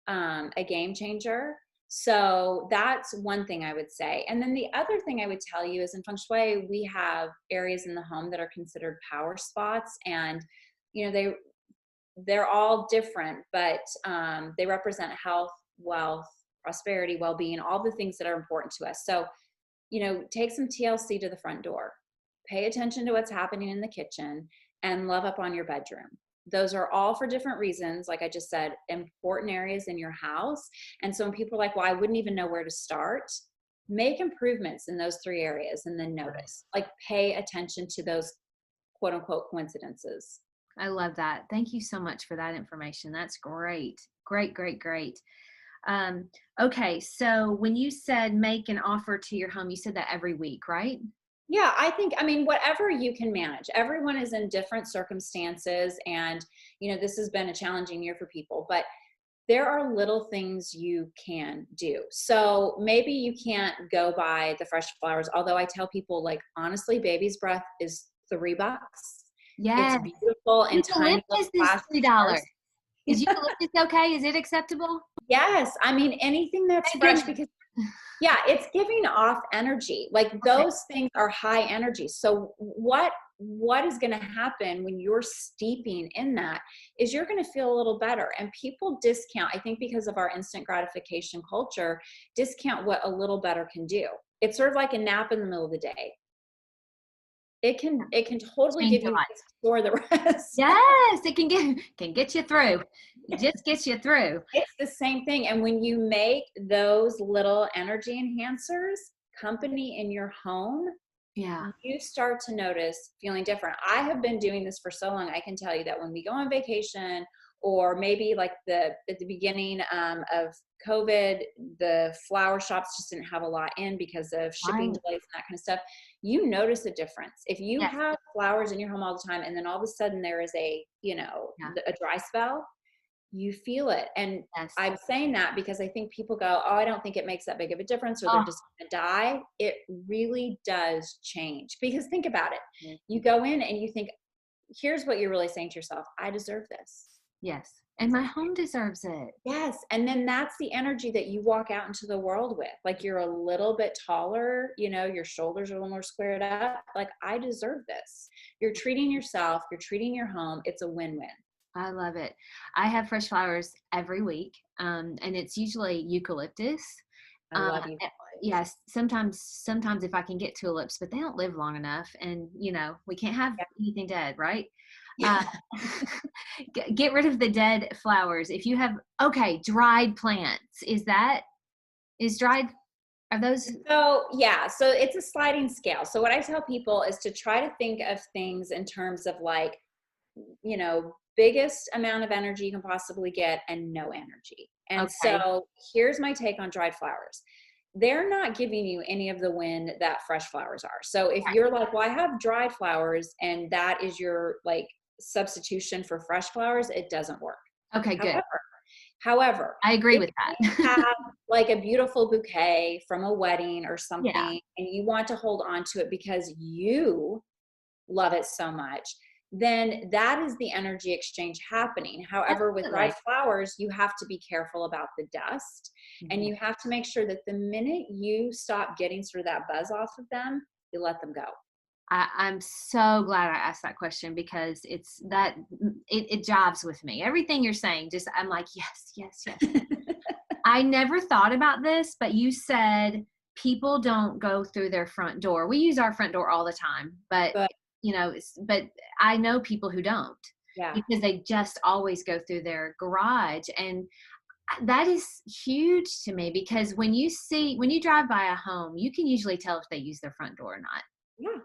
a game changer. So that's one thing I would say. And then the other thing I would tell you is in Feng Shui, we have areas in the home that are considered power spots, and they're all different, but they represent health, wealth, prosperity, well-being, all the things that are important to us. So take some TLC to the front door. pay attention to what's happening in the kitchen, and love up on your bedroom. Those are all for different reasons. Like I just said, important areas in your house. And so when people are like, well, I wouldn't even know where to start, make improvements in those 3 areas and then notice, like pay attention to those quote unquote coincidences. I love that. Thank you so much for that information. That's great. Great, great, great. Okay. So when you said make an offer to your home, you said that every week, right? Yeah, I mean, whatever you can manage. Everyone is in different circumstances. And, this has been a challenging year for people, but there are little things you can do. So maybe you can't go buy the fresh flowers, although I tell people, like, honestly, baby's breath is $3. It's Yes. beautiful and tiny Eucalyptus little is plastic $3. jars. Is eucalyptus okay? Is it acceptable? Yes, I mean, anything that's Thank fresh, goodness. because yeah, it's giving off energy. Like, Okay. those things are high energy. So what is going to happen when you're steeping in that is you're going to feel a little better. And people discount, I think because of our instant gratification culture, discount what a little better can do. It's sort of like a nap in the middle of the day. It can totally Change give your you life. for the rest. Yes, it can get you through. It just gets you through. It's the same thing. And when you make those little energy enhancers company in your home, Yeah. you start to notice feeling different. I have been doing this for so long. I can tell you that when we go on vacation, or maybe like at the beginning of COVID, the flower shops just didn't have a lot in because of shipping Right. delays and that kind of stuff. You notice a difference. If you Yes. have flowers in your home all the time, and then all of a sudden there is a Yeah. a dry spell, you feel it. And Yes. I'm saying that because I think people go, oh, I don't think it makes that big of a difference, or they're Oh, just going to die. It really does change, because think about it. yes. You go in and you think, here's what you're really saying to yourself: I deserve this. Yes. And my home deserves it. Yes. And then that's the energy that you walk out into the world with. Like, you're a little bit taller, your shoulders are a little more squared up. Like, I deserve this. You're treating yourself, you're treating your home. It's a win-win. I love it. I have fresh flowers every week, and it's usually eucalyptus. I Uh, love you. yes, sometimes if I can get tulips, but they don't live long enough, and we can't have anything dead, right? Uh, get rid of the dead flowers. If you have dried plants, is dried are those? So yeah, so it's a sliding scale. So what I tell people is to try to think of things in terms of, like, biggest amount of energy you can possibly get and no energy. And Okay, so here's my take on dried flowers. They're not giving you any of the wind that fresh flowers are. So if you're like, well, I have dried flowers, and that is your, like, substitution for fresh flowers, it doesn't work. okay, good. However, I agree if with you that. have like a beautiful bouquet from a wedding or Yeah, something, and you want to hold on to it because you love it so much, then that is the energy exchange happening. However, with dried absolutely. flowers, you have to be careful about the dust, and Mhm. you have to make sure that the minute you stop getting sort of that buzz off of them, you let them go. I'm so glad I asked that question, because it jives with me. Everything you're saying, just I'm like, yes, yes, yes. I never thought about this, but you said people don't go through their front door. We use our front door all the time, but But but I know people who don't, yeah, because they just always go through their garage. And that is huge to me, because when you drive by a home, you can usually tell if they use their front door or not. yeah.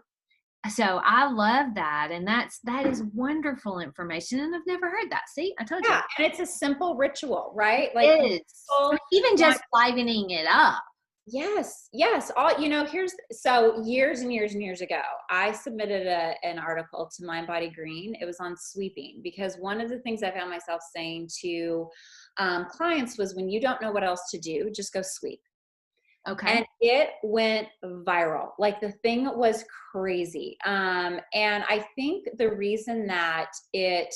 So I love that. And that is wonderful information. And I've never heard that. See, I told you. Yeah, and it's a simple ritual, right? It Like, is. people Even want. just livening it up. Yes, yes. All years and years and years ago, I submitted an article to Mind Body Green. It was on sweeping, because one of the things I found myself saying to clients was, when you don't know what else to do, just go sweep. Okay. And it went viral. Like, the thing was crazy. And I think the reason that it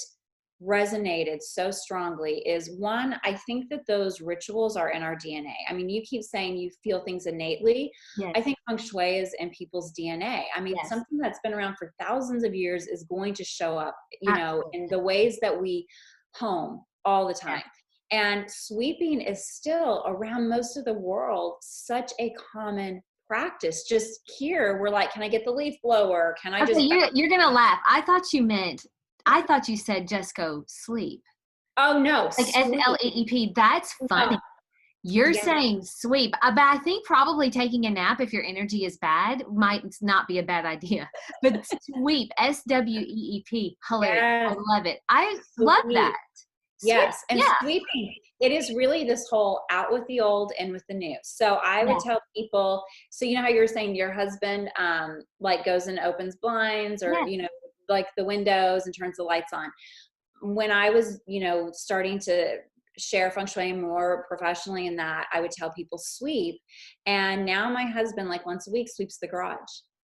resonated so strongly is, one, I think that those rituals are in our DNA. I mean, you keep saying you feel things innately. I Yes. think Feng Shui is in people's DNA. I mean, Yes. something that's been around for thousands of years is going to show up, in Absolutely. the ways that we home all the Yes. time. And sweeping is still, around most of the world, such a common practice. Just here, we're like, can I get the leaf blower? Can I Okay, just? you're gonna laugh. I thought you said just go sleep. Oh no, Like sweep. SLEEP. That's funny. No. You're Yeah. saying sweep, but I think probably taking a nap if your energy is bad might not be a bad idea. But sweep, SWEEP, hilarious. I Yes. love it. I love Sweep. that. Sweep, Yes. And yeah, sweeping, it is really this whole out with the old, in with the new. So I would yeah, tell people, so you know how you were saying your husband like goes and opens blinds, or, yeah, you know, like the windows and turns the lights on. When I was, you know, starting to share feng shui more professionally in that, I would tell people sweep. And now my husband, like once a week, sweeps the garage.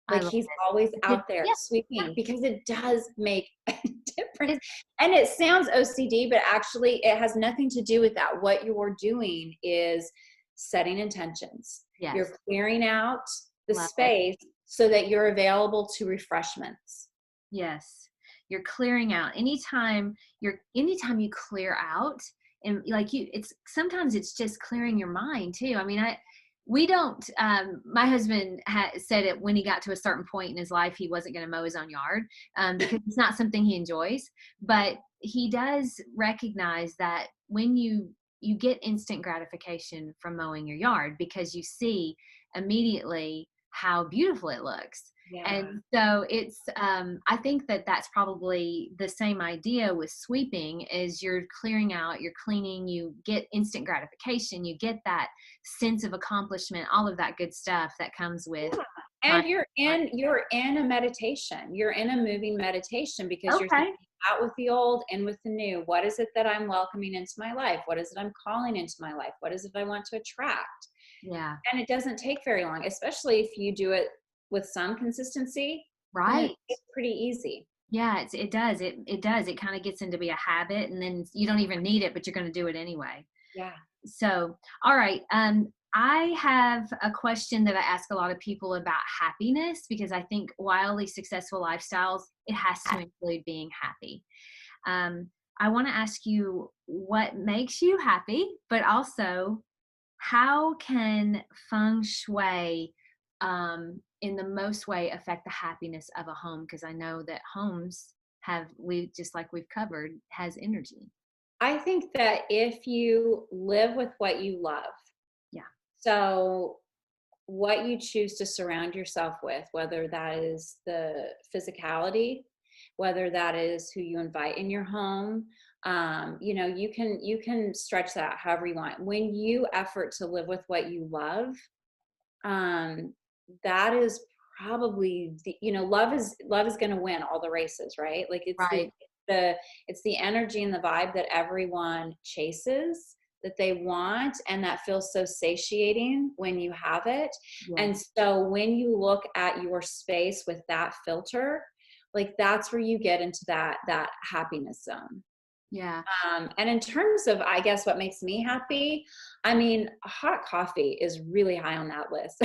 I Like love he's always it. out there Yeah, sweeping, because it does make a difference. it, And it sounds OCD, but actually it has nothing to do with that. What you're doing is setting intentions. yes, You're clearing out the love it. space so that you're available to refreshments. Yes. You're clearing out. Anytime you clear out, and like it's sometimes it's just clearing your mind too. I mean, we don't, my husband said it when he got to a certain point in his life, he wasn't going to mow his own yard, because it's not something he enjoys, but he does recognize that when you get instant gratification from mowing your yard, because you see immediately how beautiful it looks. Yeah. And so it's, I think that that's probably the same idea with sweeping. Is you're clearing out, you're cleaning, you get instant gratification, you get that sense of accomplishment, all of that good stuff that comes with. Yeah. My, And you're in a meditation. You're in a moving meditation, because you're okay. thinking out with the old, in with the new. What is it that I'm welcoming into my life? What is it I'm calling into my life? What is it I want to attract? Yeah. And it doesn't take very long, especially if you do it with some consistency, then Right. it's pretty easy. Yeah, it does. It does. It kind of gets into be a habit, and then you don't even need it, but you're going to do it anyway. Yeah. So, all right. I have a question that I ask a lot of people about happiness, because I think wildly successful lifestyles, it has to include being happy. I want to ask you what makes you happy, but also how can feng shui, in the most way, affect the happiness of a home? Because I know that homes just like we've covered, has energy. I think that if you live with what you love, Yeah. so what you choose to surround yourself with, whether that is the physicality, whether that is who you invite in your home, you know, you can stretch that however you want. When you effort to live with what you love, um, that is probably the, you know, love is going to win all the races, right? Like Right. the it's the energy and the vibe that everyone chases, that they want, and that feels so satiating when you have it. Yeah. And so when you look at your space with that filter, like that's where you get into that happiness zone. Yeah. And in terms of, I guess, what makes me happy, I mean, hot coffee is really high on that list.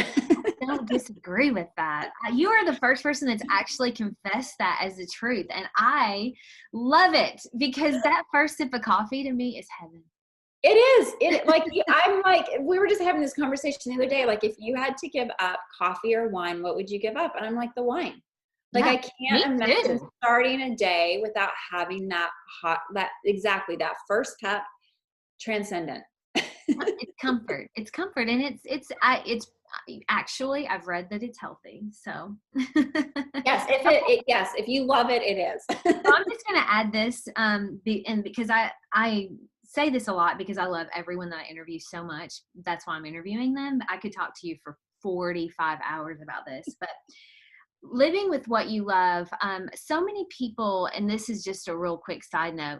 Don't disagree with that. You are the first person that's actually confessed that as the truth. And I love it, because that first sip of coffee to me is heaven. It is. I'm like, we were just having this conversation the other day. Like, if you had to give up coffee or wine, what would you give up? And I'm like, the wine. Like, Yeah, I me can't imagine too. starting a day without having that exactly that first cup, transcendent. It's comfort. It's comfort. And it's actually, I've read that it's healthy. So Yes, yes, if you love it, it is. So I'm just going to add this, and because I say this a lot, because I love everyone that I interview so much. That's why I'm interviewing them. I could talk to you for 45 hours about this, but living with what you love. So many people, and this is just a real quick side note,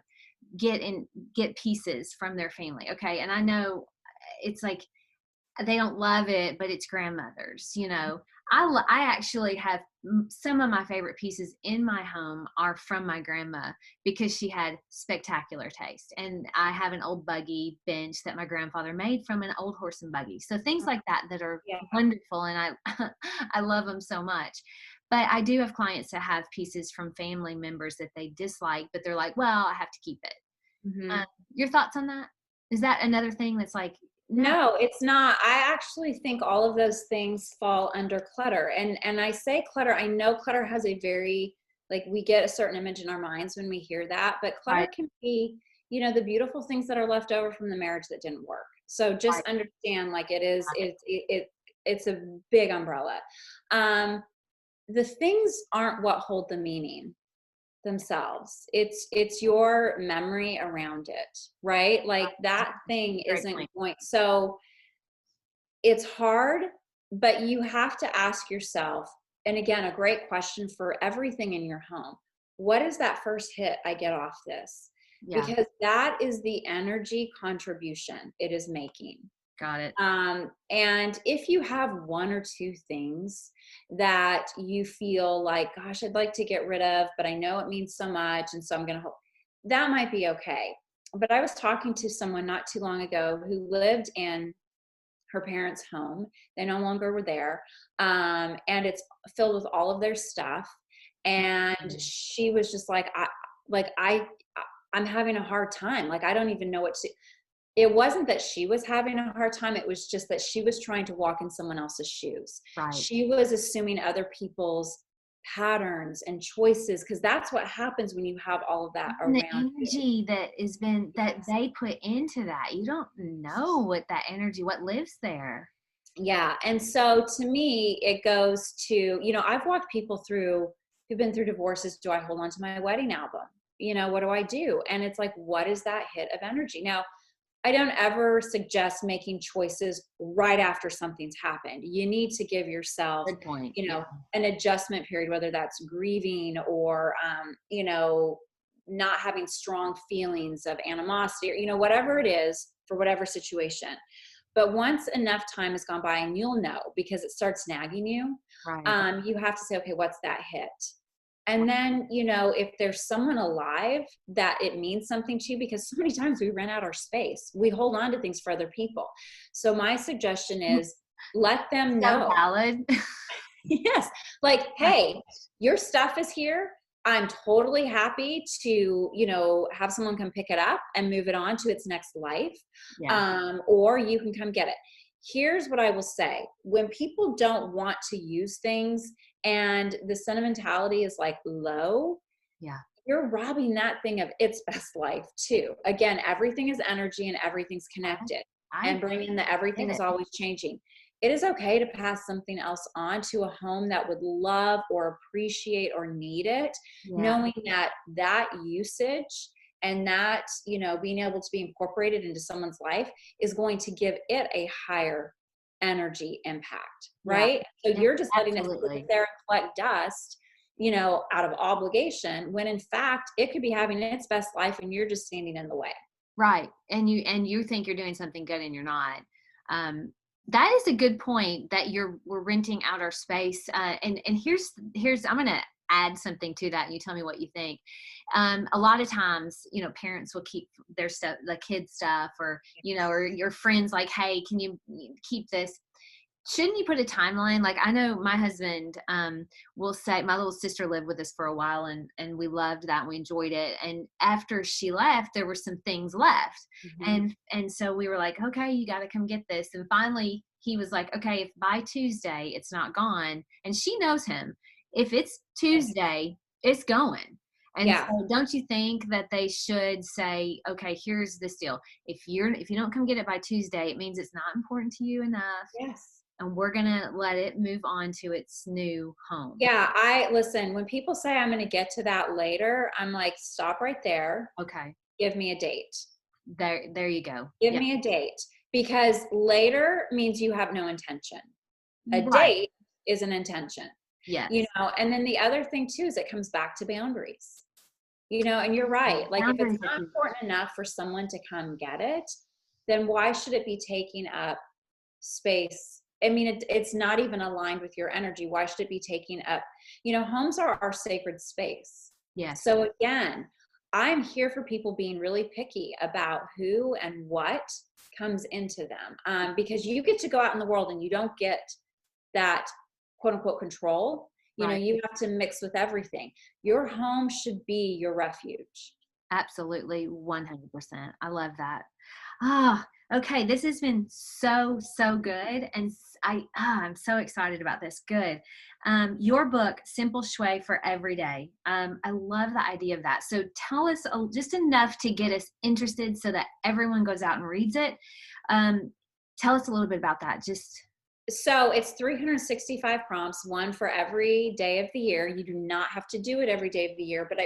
get pieces from their family. Okay. And I know it's like, they don't love it, but it's grandmother's, you know. I actually have some of my favorite pieces in my home are from my grandma, because she had spectacular taste. And I have an old buggy bench that my grandfather made from an old horse and buggy. So things like that are Yeah. wonderful. And I, I love them so much. But I do have clients that have pieces from family members that they dislike, but they're like, well, I have to keep it. Mhm. Your thoughts on that? Is that another thing that's like, No, it's not. I actually think all of those things fall under clutter. And I say clutter, I know clutter has a very, like, we get a certain image in our minds when we hear that, but clutter Right. can be, the beautiful things that are left over from the marriage that didn't work. So just Right. understand, like, it's a big umbrella. Um, the things aren't what hold the meaning themselves. It's your memory around it, right? Like that thing Great isn't point. going, so it's hard, but you have to ask yourself, and again, a great question for everything in your home: what is that first hit I get off this? Yeah. Because that is the energy contribution it is making. Got it. And if you have one or two things that you feel like, gosh, I'd like to get rid of, but I know it means so much, and so I'm going to hope that might be okay. But I was talking to someone not too long ago who lived in her parents' home. They no longer were there. And it's filled with all of their stuff. And Mhm. she was just like, like, I, I'm having a hard time. Like, I don't even know what to, it wasn't that she was having a hard time. It was just that she was trying to walk in someone else's shoes. Right. She was assuming other people's patterns and choices, because that's what happens when you have all of that And the around you. energy that has been that Yes. they put into that, you don't know what that energy, what lives there. Yeah. And so to me, it goes to, I've walked people through who've been through divorces. Do I hold on to my wedding album? What do I do? And it's like, what is that hit of energy? Now, I don't ever suggest making choices right after something's happened. You need to give yourself, Good point. you Yeah. know, an adjustment period, whether that's grieving or, not having strong feelings of animosity, or, whatever it is for whatever situation. But once enough time has gone by, and you'll know because it starts nagging you, Right. you have to say, okay, what's that hit? And then, if there's someone alive that it means something to you, because so many times we rent out our space, we hold on to things for other people. So my suggestion is let them So know. valid. Yes. Like, hey, your stuff is here. I'm totally happy to, have someone come pick it up and move it on to its next life. Yeah. Or you can come get it. Here's what I will say: when people don't want to use things and the sentimentality is like low, Yeah. you're robbing that thing of its best life too. Again, everything is energy and everything's connected. I And bringing the everything get is it. always changing. It is okay to pass something else on to a home that would love or appreciate or need it, Yeah. knowing that that usage and that, being able to be incorporated into someone's life is going to give it a higher energy impact, Yeah. right? So Yeah. you're just letting it sit Absolutely. there and collect dust, out of obligation, when in fact it could be having its best life and you're just standing in the way. Right. And you think you're doing something good and you're not. Um, that is a good point that we're renting out our space. And here's I'm gonna add something to that and you tell me what you think. A lot of times, parents will keep their stuff, the kids stuff, or your friends like, hey, can you keep this? Shouldn't you put a timeline? Like, I know my husband will say, my little sister lived with us for a while, and we loved that, and we enjoyed it. And after she left, there were some things left. Mhm. And so we were like, okay, you got to come get this. And finally he was like, okay, if by Tuesday it's not gone, and she knows him, if it's Yes. Tuesday, it's going. And Yeah. so don't you think that they should say, okay, here's this deal. If you don't come get it by Tuesday, it means it's not important to you enough, Yes. and we're gonna let it move on to its new home. Yeah, I listen, when people say I'm going to get to that later, I'm like, stop right there. Okay. Give me a date. There you go. Give Yeah. me a date, because later means you have no intention. A Right. date is an intention, Yes. and then the other thing too is it comes back to boundaries. And you're Yeah. right. Like, if it's Boundaries are not key. important enough for someone to come get it, then why should it be taking up space? I mean, it's not even aligned with your energy. Why should it be taking up? Homes are our sacred space. Yes. So again, I'm here for people being really picky about who and what comes into them, because you get to go out in the world and you don't get that quote unquote control. Right. You have to mix with everything. Your home should be your refuge. Absolutely, 100%. I love that. Ah, okay. This has been so, so good. And I'm so excited about this. Good. Your book, Simple Shui for Every Day. I love the idea of that. So tell us just enough to get us interested so that everyone goes out and reads it. Um, Tell us a little bit about that. So it's 365 prompts, one for every day of the year. You do not have to do it every day of the year. But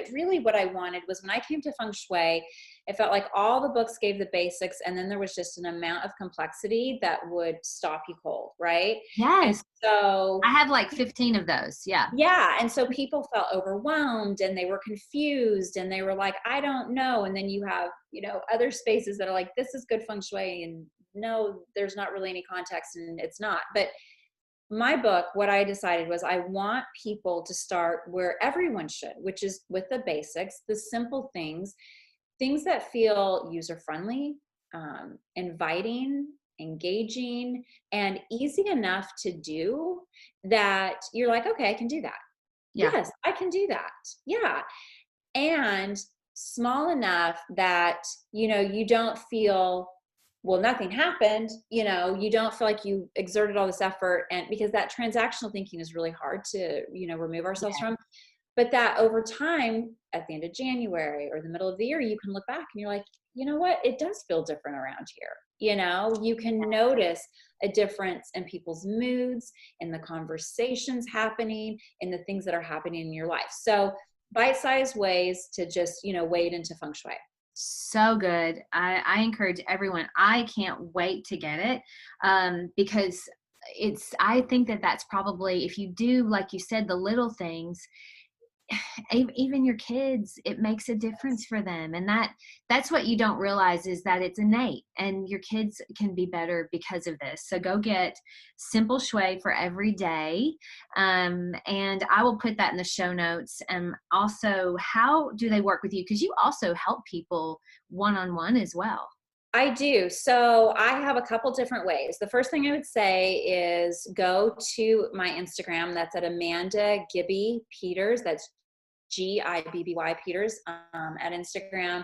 what I wanted was, when I came to Feng Shui, it felt like all the books gave the basics, and then there was just an amount of complexity that would stop you cold, right? And Yes. so I have like 15 of those. Yeah. yeah. And so people felt overwhelmed and they were confused and they were like, I don't know. And then you have, other spaces that are like, this is good Feng Shui, and no, there's not really any context, and it's not. But my book, what I decided was, I want people to start where everyone should, which is with the basics, the simple things that feel user friendly, inviting, engaging, and easy enough to do, that you're like, okay, I can do that. Yeah. Yes, I can do that. Yeah. And small enough that, you don't feel, well, nothing happened, you don't feel like you exerted all this effort. And because that transactional thinking is really hard to, remove ourselves from. But that over time, at the end of January or the middle of the year, you can look back and you're like, you know what? It does feel different around here. You can notice a difference in people's moods, in the conversations happening, in the things that are happening in your life. So bite-sized ways to just, wade into Feng Shui. So good. I encourage everyone. I can't wait to get it, because I think that that's probably, if you do, like you said, the little things, even your kids, it makes a difference for them. And that's what you don't realize, is that it's innate, and your kids can be better because of this. So go get Simple Shui for Every Day. And I will put that in the show notes. And also, how do they work with you? Because you also help people one-on-one as well. I do. So I have a couple different ways. The first thing I would say is go to my Instagram. That's at Amanda Gibby Peters. That's Gibby Peters at Instagram.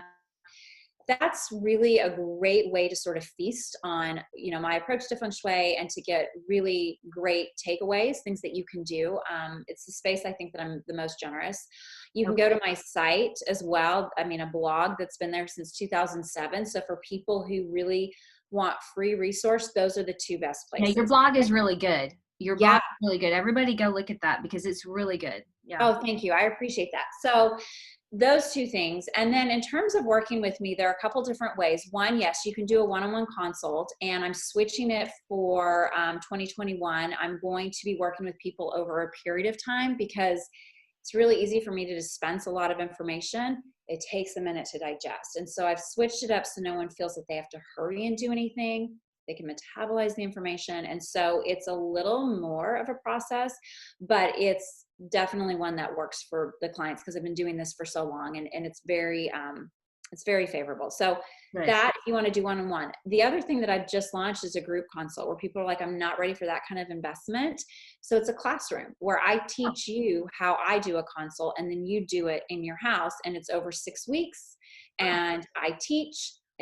That's really a great way to sort of feast on, my approach to Feng Shui, and to get really great takeaways, things that you can do. It's the space I think that I'm the most generous. You can go to my site as well. I mean, a blog that's been there since 2007. So for people who really want free resource, those are the two best places. Yeah, your blog is really good. Your blog is really good. Everybody go look at that, because it's really good. Yeah. Oh, thank you. I appreciate that. So those two things. And then in terms of working with me, there are a couple different ways. One, yes, you can do a one-on-one consult, and I'm switching it for 2021. I'm going to be working with people over a period of time, because it's really easy for me to dispense a lot of information. It takes a minute to digest. And so I've switched it up so no one feels that they have to hurry and do anything. They can metabolize the information. And so it's a little more of a process, but it's definitely one that works for the clients, because I've been doing this for so long, and it's very favorable. So that, if you want to do one-on-one. The other thing that I've just launched is a group consult, where people are like, I'm not ready for that kind of investment. So it's a classroom where I teach you how I do a consult, and then you do it in your house, and it's over 6 weeks. And I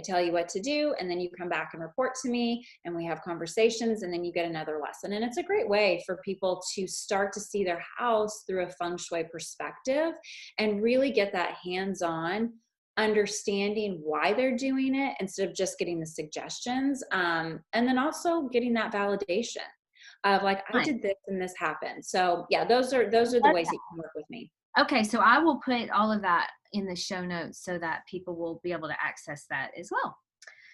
tell you what to do, and then you come back and report to me, and we have conversations, and then you get another lesson. And it's a great way for people to start to see their house through a Feng Shui perspective, and really get that hands-on understanding why they're doing it, instead of just getting the suggestions. And then also getting that validation of like, I did this and this happened. So yeah, those are the ways that you can work with me. Okay, so I will put all of that in the show notes so that people will be able to access that as well.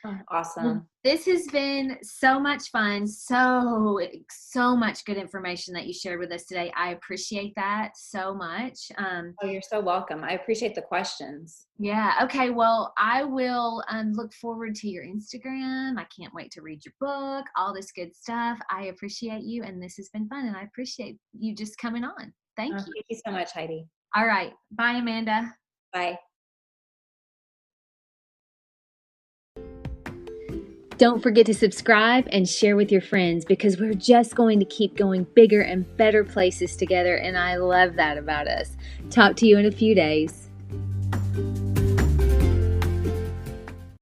Oh, awesome. Well, this has been so much fun. So much good information that you shared with us today. I appreciate that so much. Oh, you're so welcome. I appreciate the questions. Yeah. Okay. Well, I will look forward to your Instagram. I can't wait to read your book, all this good stuff. I appreciate you, and this has been fun, and I appreciate you just coming on. Thank you. Thank you so much, Heidi. All right. Bye, Amanda. Bye. Don't forget to subscribe and share with your friends, because we're just going to keep going bigger and better places together, and I love that about us. Talk to you in a few days.